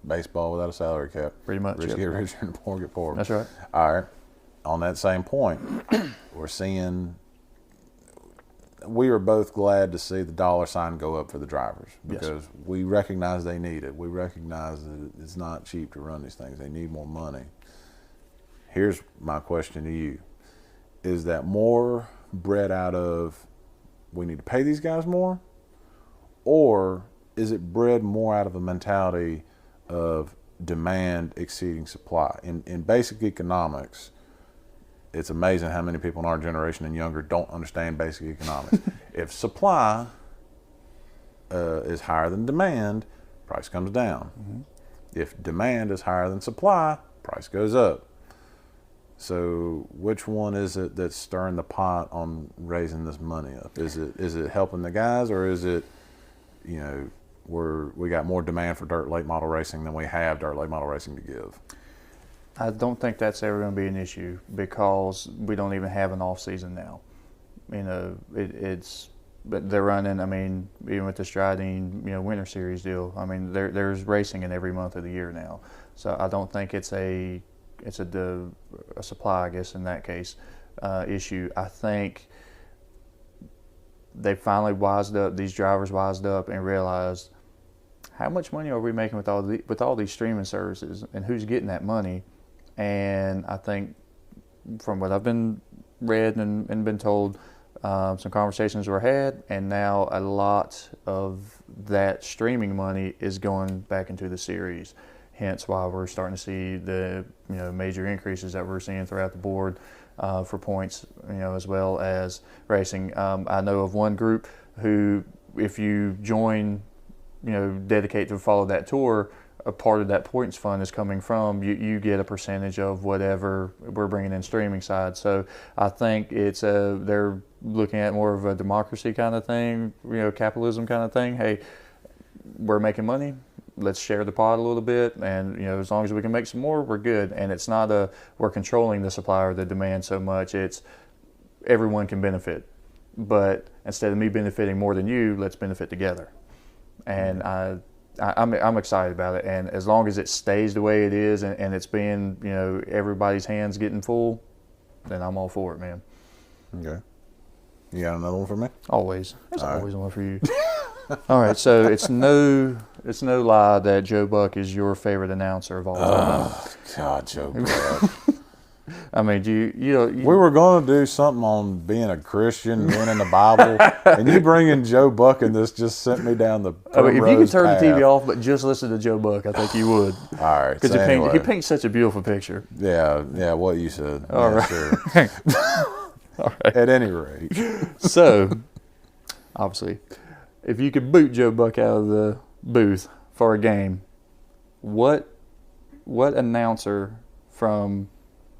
baseball without a salary cap. Pretty much. Rich get richer and the poor get poorer. That's right. All right. On that same point, we are both glad to see the dollar sign go up for the drivers because we recognize they need it. We recognize that it's not cheap to run these things. They need more money. Here's my question to you. Is that more bred out of we need to pay these guys more, or is it bred more out of a mentality of demand exceeding supply? In basic economics, it's amazing how many people in our generation and younger don't understand basic economics. If supply is higher than demand, price comes down. Mm-hmm. If demand is higher than supply, price goes up. So which one is it that's stirring the pot on raising this money up? Is it helping the guys, or is it, you know, we got more demand for dirt late model racing than we have dirt late model racing to give? I don't think that's ever going to be an issue because we don't even have an off season now. You know, but they're running. I mean, even with the Striding, you know, Winter Series deal. I mean, there's racing in every month of the year now. So I don't think it's a supply, I guess, in that case, issue. I think they finally wised up. These drivers wised up and realized how much money are we making with all these streaming services, and who's getting that money. And I think from what I've been read and been told, some conversations were had, and now a lot of that streaming money is going back into the series. Hence why we're starting to see the, you know, major increases that we're seeing throughout the board for points, you know, as well as racing. I know of one group who, if you join, you know, dedicate to follow that tour, a part of that points fund is coming from you get a percentage of whatever we're bringing in streaming side. So I think they're looking at more of a democracy kind of thing, you know, capitalism kind of thing. Hey, we're making money, let's share the pot a little bit, and, you know, as long as we can make some more, we're good. And it's not we're controlling the supply or the demand so much. It's everyone can benefit, but instead of me benefiting more than you, let's benefit together. And I'm excited about it, and as long as it stays the way it is, and it's being, you know, everybody's hands getting full, then I'm all for it, man. Okay. You got another one for me? Always. There's always one for you. All right, so it's no lie that Joe Buck is your favorite announcer of all time. Oh, God, Joe Buck. I mean, we were going to do something on being a Christian, being in the Bible, and you bringing Joe Buck in this just sent me down the if you could turn the TV off but just listen to Joe Buck, I think you would. All right. Because he paints such a beautiful picture. Yeah, what you said. All right. Sure. All right. At any rate. So, obviously, if you could boot Joe Buck out of the booth for a game, what announcer from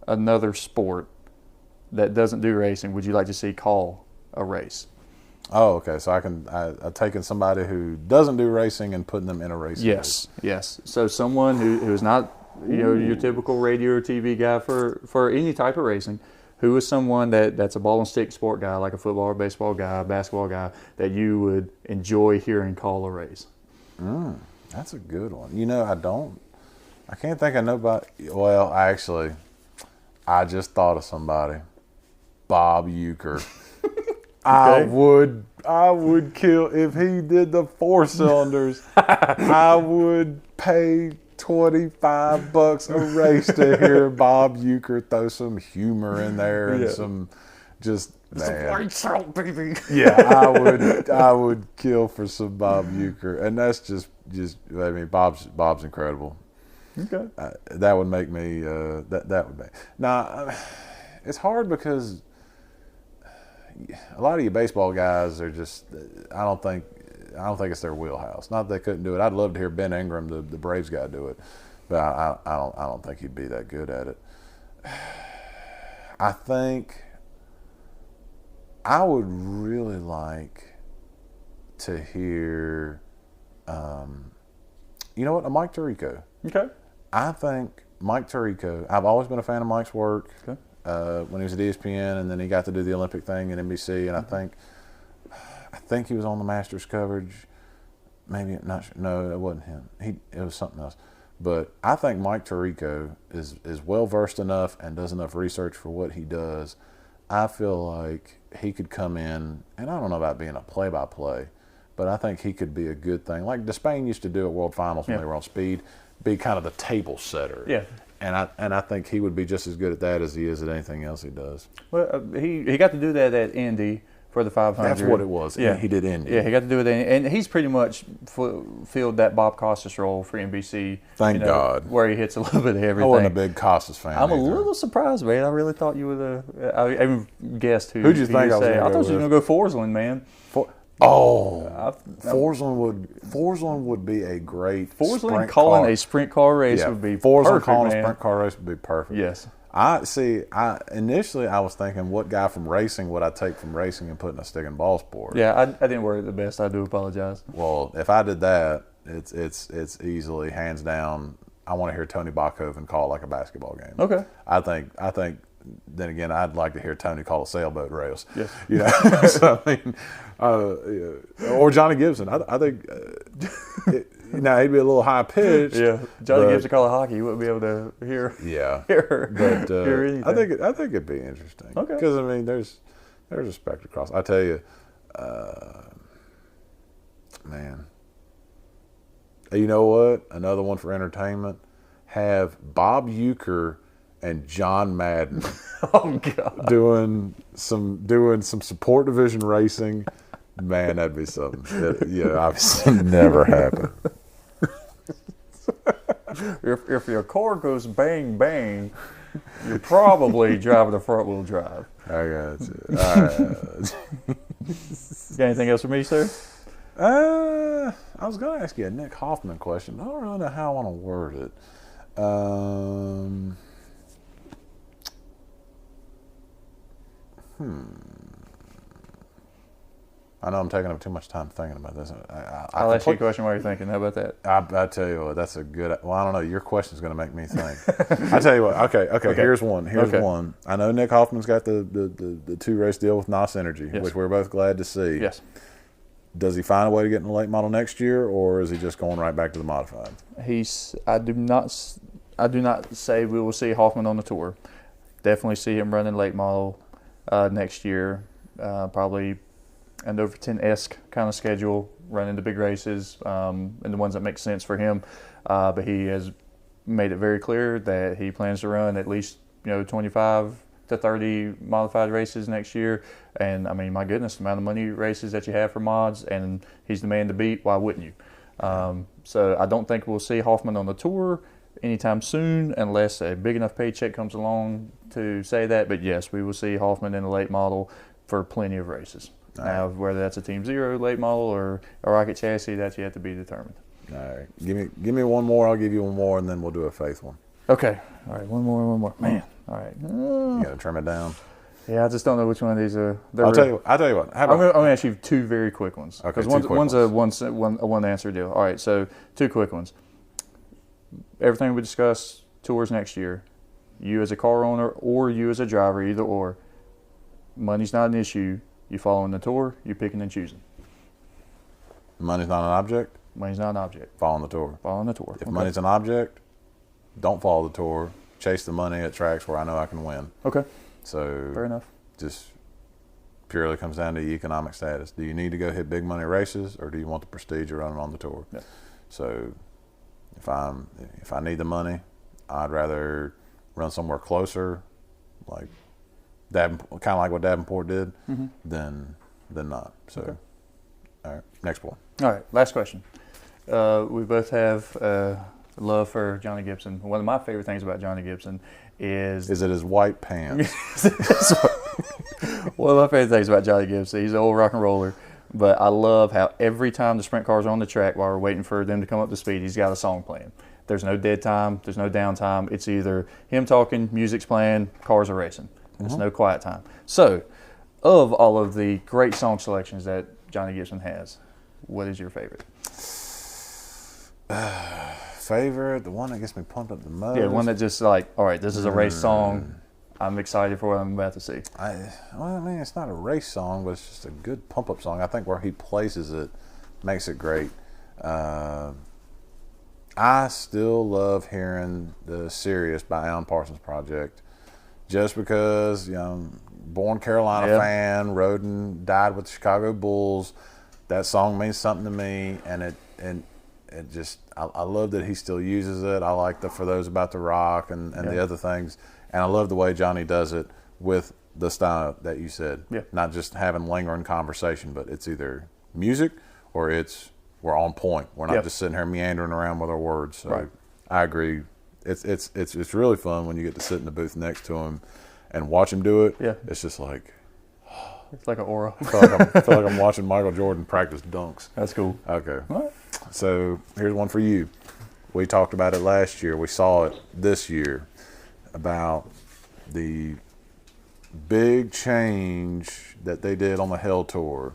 another sport that doesn't do racing would you like to see call a race? Oh, okay. So I've taken somebody who doesn't do racing and putting them in a racing race. Yes. So someone who is not, you know, your typical radio or TV guy for any type of racing, who is someone that's a ball and stick sport guy, like a football or baseball guy, basketball guy, that you would enjoy hearing call a race? That's a good one. You know, I don't I can't think of nobody. Well, actually, I just thought of somebody. Bob Euchre. I would kill if he did the 4 cylinders. I would pay $25 a race to hear Bob Euchre throw some humor in there and some just man. White salt, baby. Yeah, I would kill for some Bob Euchre, and that's just I mean Bob's incredible. Okay. That would make me that would make now. It's hard because a lot of you baseball guys are just I don't think it's their wheelhouse. Not that they couldn't do it. I'd love to hear Ben Ingram, the Braves guy, do it, but I don't think he'd be that good at it. I think I would really like to hear, you know what, a Mike Tirico. Okay. I think Mike Tirico. I've always been a fan of Mike's work. Okay. When he was at ESPN, and then he got to do the Olympic thing at NBC, and I think he was on the Masters coverage. Maybe not. No, it wasn't him. It was something else. But I think Mike Tirico is well versed enough and does enough research for what he does. I feel like he could come in, and I don't know about being a play-by-play, but I think he could be a good thing. Like Despain used to do at World Finals when they were on speed, be kind of the table setter. Yeah. And I think he would be just as good at that as he is at anything else he does. Well, he got to do that at Indy for the 500. That's what it was. Yeah, he did Indy. Yeah, he got to do it, and he's pretty much filled that Bob Costas role for NBC. Thank God. Where he hits a little bit of everything. I wasn't a big Costas fan. I'm a little surprised, man. I really thought you would have. I even guessed who. Who'd you think I was say? going to I go thought you were with? going to go Forsland, man. Forsland would be a great Forsland sprint calling car. a sprint car race Yeah, would be Forsland perfect, calling man. a sprint car race would be perfect. Yes. Initially I was thinking, what guy from racing would I take from racing and put in a stick and ball sport? Yeah, I didn't word it the best. I do apologize. Well, if I did that, it's easily hands down. I want to hear Tony Bachhoven call it like a basketball game. Okay. I think. Then again, I'd like to hear Tony call a sailboat race. Yes. You know, so I mean, or Johnny Gibson. I think now he'd be a little high pitched. Yeah, Johnny Gibson call it hockey. You wouldn't be able to hear. Yeah, but hear anything. I think it'd be interesting. Okay. Because I mean, there's a spectrum across. I tell you, man. You know what? Another one for entertainment. Have Bob Euchre and John Madden Oh God. doing some support division racing. Man, that'd be something. Obviously never happened. If your car goes bang bang, you're probably driving a front wheel drive. I got you. All right. Got anything else for me, sir? I was going to ask you a Nick Hoffman question. I don't really know how I want to word it. I know I'm taking up too much time thinking about this. I'll ask you a question while you're thinking. How about that? I tell you what, that's a good. Well, I don't know. Your question's going to make me think. I tell you what. Okay. Here's one. One. I know Nick Hoffman's got the 2-race deal with NOS Energy, Yes. which we're both glad to see. Yes. Does he find a way to get in the late model next year, or is he just going right back to the modified? I do not say we will see Hoffman on the tour. Definitely see him running late model next year. Probably an over 10-esque kind of schedule, running the big races and the ones that make sense for him. But he has made it very clear that he plans to run at least 25 to 30 modified races next year. And I mean, my goodness, the amount of money races that you have for mods, and he's the man to beat. Why wouldn't you? So I don't think we'll see Hoffman on the tour anytime soon, unless a big enough paycheck comes along to say that. But yes, we will see Hoffman in the late model for plenty of races. Now, whether that's a Team Zero late model or a rocket chassis, that's yet to be determined. All right, give me one more. I'll give you one more, and then we'll do a faith one. Okay. All right. One more. Man. All right. You got to trim it down. Yeah, I just don't know which one of these are. I'll tell you what. How about, I'm going to ask you two very quick ones. Okay, Because two quick one's a one answer deal. All right. So two quick ones. Everything we discussed, tours next year. You as a car owner or you as a driver, either or. Money's not an issue. You following the tour, you picking and choosing. money's not an object? Money's not an object. Following the tour. Following the tour. If money's an object, don't follow the tour, chase the money at tracks where I know I can win. Okay. So Fair enough. just purely comes down to economic status. Do you need to go hit big money races, or do you want the prestige of running on the tour? Yeah. So if I need the money, I'd rather run somewhere closer, like kind of like what Davenport did, than not. So, Okay. All right, next one. All right, last question. We both have love for Johnny Gibson. One of my favorite things about Johnny Gibson is it his white pants? one of my favorite things about Johnny Gibson. He's an old rock and roller, but I love how every time the sprint cars are on the track while we're waiting for them to come up to speed, he's got a song playing. There's no dead time. There's no downtime. It's either him talking, music's playing, cars are racing. There's no quiet time. So, of all of the great song selections that Johnny Gibson has, what is your favorite? Favorite, the one that gets me pumped up the most. Yeah, one that just like, all right, this is a race song. I'm excited for what I'm about to see. It's not a race song, but it's just a good pump up song. I think where he places it makes it great. I still love hearing the Sirius by Alan Parsons Project, just because, born Carolina fan, rode and died with the Chicago Bulls. That song means something to me, and it just, I love that he still uses it. I like the For Those About to Rock and the other things, and I love the way Johnny does it with the style that you said. Yeah. Not just having lingering conversation, but it's either music or we're on point. We're not just sitting here meandering around with our words. So right. I agree. It's really fun when you get to sit in the booth next to him and watch him do it. Yeah. It's just like, it's like an aura. I feel like I'm watching Michael Jordan practice dunks. That's cool. Okay. What? So here's one for you. We talked about it last year. We saw it this year about the big change that they did on the Hell Tour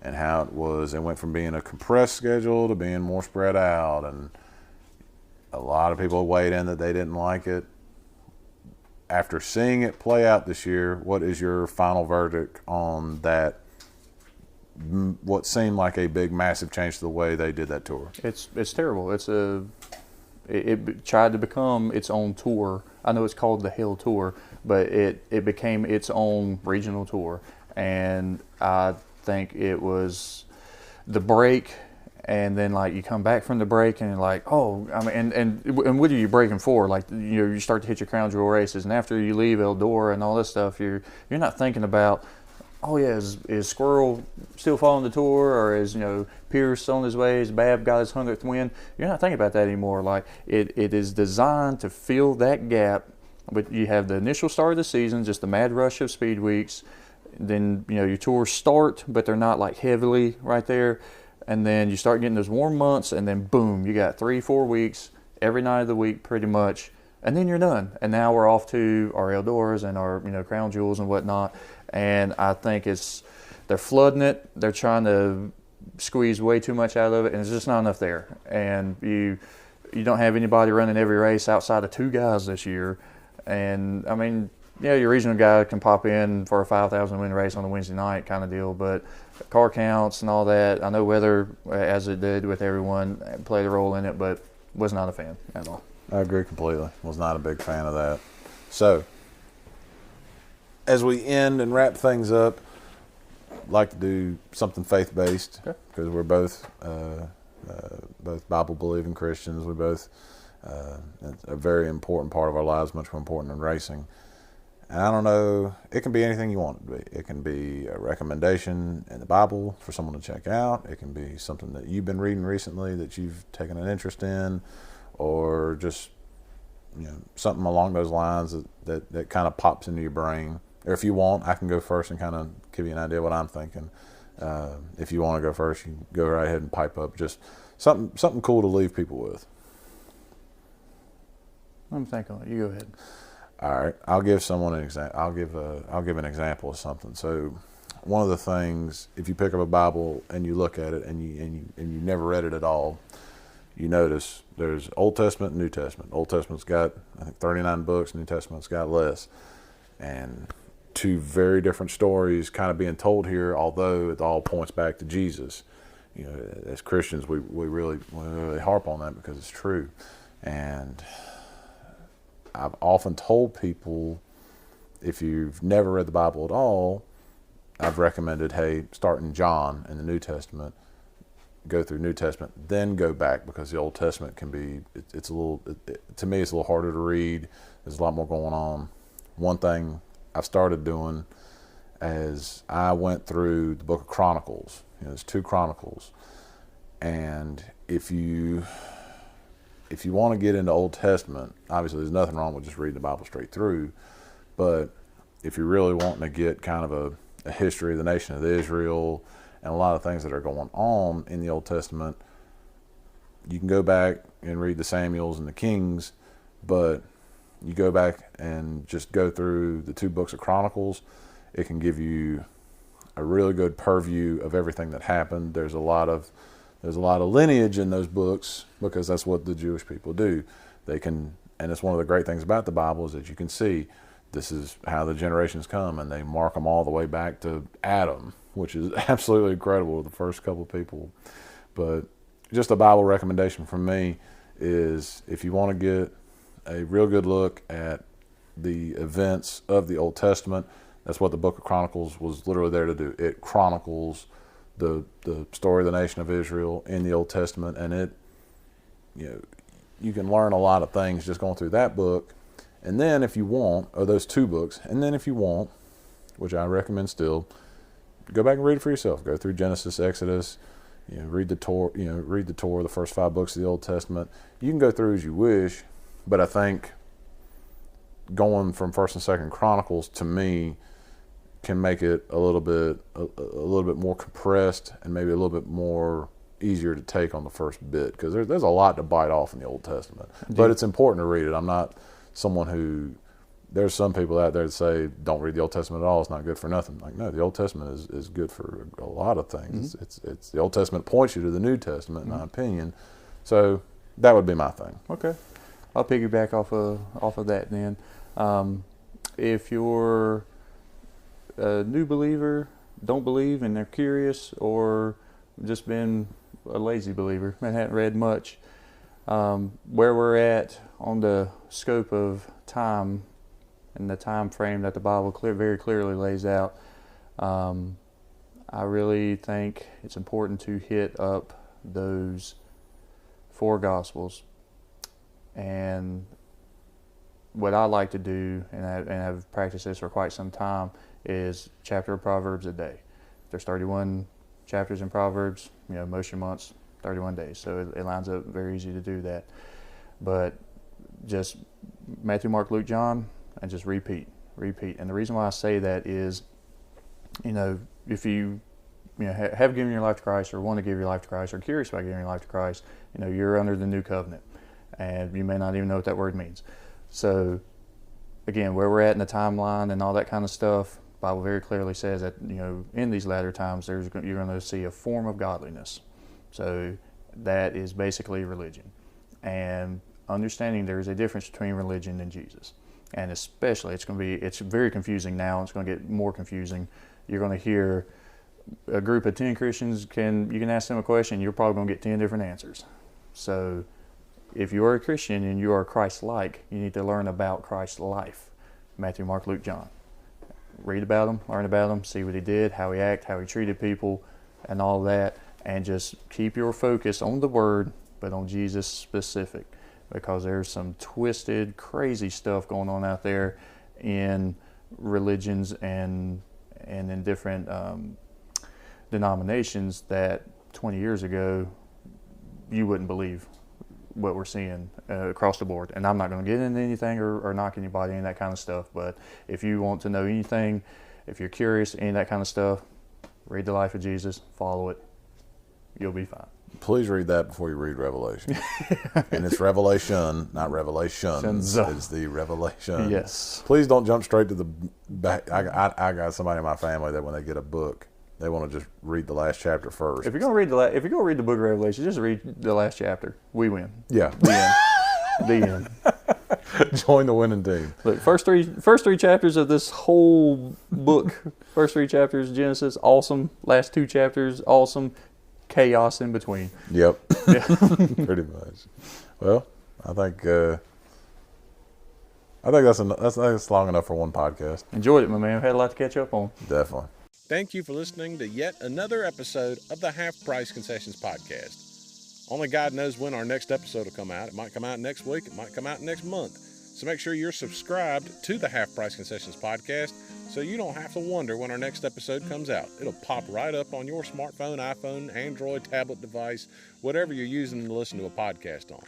and how it went from being a compressed schedule to being more spread out. And a lot of people weighed in that they didn't like it. After seeing it play out this year, what is your final verdict on that? What seemed like a big, massive change to the way they did that tour? It's terrible. It tried to become its own tour. I know it's called the Hell Tour, but it became its own regional tour, and I think it was the break. And then, like, you come back from the break and you're like, oh, I mean, and what are you breaking for? Like, you start to hit your crown jewel races, and after you leave Eldora and all this stuff, you're not thinking about, oh yeah, is Squirrel still following the tour, or is Pierce on his way? Is Bab got his 100th win? You're not thinking about that anymore. Like, it is designed to fill that gap. But you have the initial start of the season, just the mad rush of speed weeks. Then your tours start, but they're not like heavily right there. And then you start getting those warm months, and then boom, you got 3-4 weeks every night of the week pretty much, and then you're done. And now we're off to our Eldoras and our crown jewels and whatnot. And I think they're flooding it. They're trying to squeeze way too much out of it, and there's just not enough there. And you don't have anybody running every race outside of 2 guys this year. And I mean, your regional guy can pop in for a 5,000 win race on a Wednesday night kind of deal, but car counts and all that, I know weather, as it did with everyone, played a role in it, but was not a fan at all. I agree completely. Was not a big fan of that. So, as we end and wrap things up, I'd like to do something faith-based, because we're both Bible-believing Christians. We both, it's a very important part of our lives, much more important than racing. And I don't know, it can be anything you want it to be. It can be a recommendation in the Bible for someone to check out. It can be something that you've been reading recently that you've taken an interest in, or just something along those lines that kind of pops into your brain. Or if you want, I can go first and kind of give you an idea of what I'm thinking. If you want to go first, you can go right ahead and pipe up. Just something cool to leave people with. I'm thinking. You go ahead. All right, I'll give someone an example. I'll give an example of something. So, one of the things, if you pick up a Bible and you look at it and you never read it at all, you notice there's Old Testament and New Testament. Old Testament's got, I think, 39 books. New Testament's got less, and 2 very different stories kind of being told here. Although it all points back to Jesus. As Christians, we really harp on that because it's true, and I've often told people, if you've never read the Bible at all, I've recommended, hey, start in John in the New Testament, go through New Testament, then go back, because the Old Testament can be, it's a little, to me, it's a little harder to read. There's a lot more going on. One thing I've started doing as I went through the book of Chronicles, there's 2 Chronicles, and if you want to get into Old Testament, obviously there's nothing wrong with just reading the Bible straight through, but if you're really wanting to get kind of a history of the nation of Israel and a lot of things that are going on in the Old Testament, you can go back and read the Samuels and the Kings, but you go back and just go through the 2 books of Chronicles, it can give you a really good purview of everything that happened. There's a lot of lineage in those books, because that's what the Jewish people do. They can, and it's one of the great things about the Bible is that you can see this is how the generations come, and they mark them all the way back to Adam, which is absolutely incredible, the first couple of people. But just a Bible recommendation from me is, if you want to get a real good look at the events of the Old Testament, that's what the book of Chronicles was literally there to do. It chronicles the story of the nation of Israel in the Old Testament, and you can learn a lot of things just going through that book. And then if you want, or those 2 books, and then if you want, which I recommend still, go back and read it for yourself. Go through Genesis, Exodus, read the Torah, the first 5 books of the Old Testament. You can go through as you wish, but I think going from 1st and 2nd Chronicles, to me, can make it a little bit more compressed, and maybe a little bit more easier to take on the first bit, because there's a lot to bite off in the Old Testament. But it's important to read it. I'm not someone who, there's some people out there that say don't read the Old Testament at all, it's not good for nothing. Like, no, the Old Testament is good for a lot of things. It's the Old Testament points you to the New Testament, in my opinion. So that would be my thing. Okay, I'll piggyback off of that then. If you're a new believer, don't believe, and they're curious, or just been a lazy believer and hadn't read much, where we're at on the scope of time and the time frame that the Bible very clearly lays out, I really think it's important to hit up those 4 Gospels. And what I like to do, and I've practiced this for quite some time, is chapter of Proverbs a day. There's 31 chapters in Proverbs, most of your months, 31 days. So it lines up very easy to do that. But just Matthew, Mark, Luke, John, and just repeat. And the reason why I say that is, if you have given your life to Christ, or want to give your life to Christ, or curious about giving your life to Christ, you're under the new covenant, and you may not even know what that word means. So again, where we're at in the timeline and all that kind of stuff, the Bible very clearly says that in these latter times you're going to see a form of godliness. So that is basically religion, and understanding there is a difference between religion and Jesus. And especially it's very confusing now. It's going to get more confusing. You're going to hear a group of 10 Christians, you can ask them a question, you're probably going to get 10 different answers. So if you are a Christian and you are Christ-like, you need to learn about Christ's life. Matthew, Mark, Luke, John. Read about him, learn about him, see what he did, how he acted, how he treated people, and all that. And just keep your focus on the Word, but on Jesus specific. Because there's some twisted, crazy stuff going on out there in religions and in different denominations that 20 years ago you wouldn't believe what we're seeing across the board. And I'm not going to get into anything or knock anybody and that kind of stuff, but if you want to know anything, if you're curious, any of that kind of stuff, read the life of Jesus, follow it, you'll be fine. Please read that before you read Revelation. And it's Revelation, not Revelations. It's the Revelation. Yes. Please don't jump straight to the back. I got somebody in my family that when they get a book, they want to just read the last chapter first. If you're going to read the book of Revelation, just read the last chapter. We win. Yeah. The end. Join the winning team. Look, first three chapters of this whole book. First 3 chapters, Genesis, awesome. Last 2 chapters, awesome. Chaos in between. Yep. Yeah. Pretty much. Well, I think I think that's long enough for one podcast. Enjoyed it, my man. Had a lot to catch up on. Definitely. Thank you for listening to yet another episode of the Half Priced Concessions Podcast. Only God knows when our next episode will come out. It might come out next week. It might come out next month. So make sure you're subscribed to the Half Priced Concessions Podcast so you don't have to wonder when our next episode comes out. It'll pop right up on your smartphone, iPhone, Android, tablet device, whatever you're using to listen to a podcast on.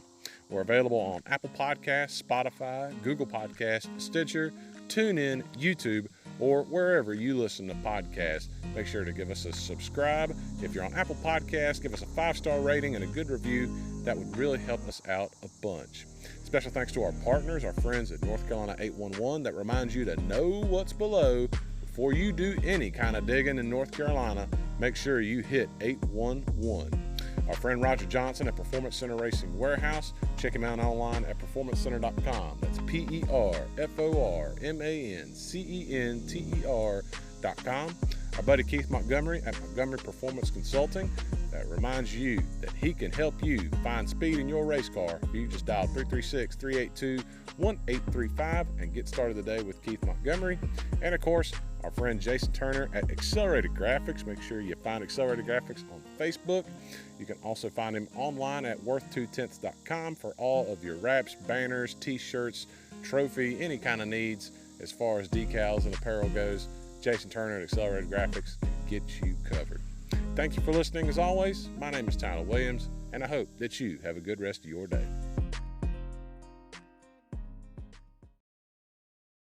We're available on Apple Podcasts, Spotify, Google Podcasts, Stitcher, TuneIn, YouTube, or wherever you listen to podcasts. Make sure to give us a subscribe. If you're on Apple Podcasts, give us a 5-star rating and a good review. That would really help us out a bunch. Special thanks to our partners, our friends at North Carolina 811, that reminds you to know what's below. Before you do any kind of digging in North Carolina, make sure you hit 811. Our friend Roger Johnson at Performance Center Racing Warehouse. Check him out online at performancecenter.com. That's PERFORMANCENTER.com. Our buddy Keith Montgomery at Montgomery Performance Consulting that reminds you that he can help you find speed in your race car. You just dial 336-382-1835 and get started today with Keith Montgomery. And of course, our friend Jason Turner at Accelerated Graphics. Make sure you find Accelerated Graphics on Facebook. You can also find him online at worth2tenths.com for all of your wraps, banners, t-shirts, trophy, any kind of needs as far as decals and apparel goes. Jason Turner at Accelerated Graphics can get you covered. Thank you for listening as always. My name is Tyler Williams, and I hope that you have a good rest of your day.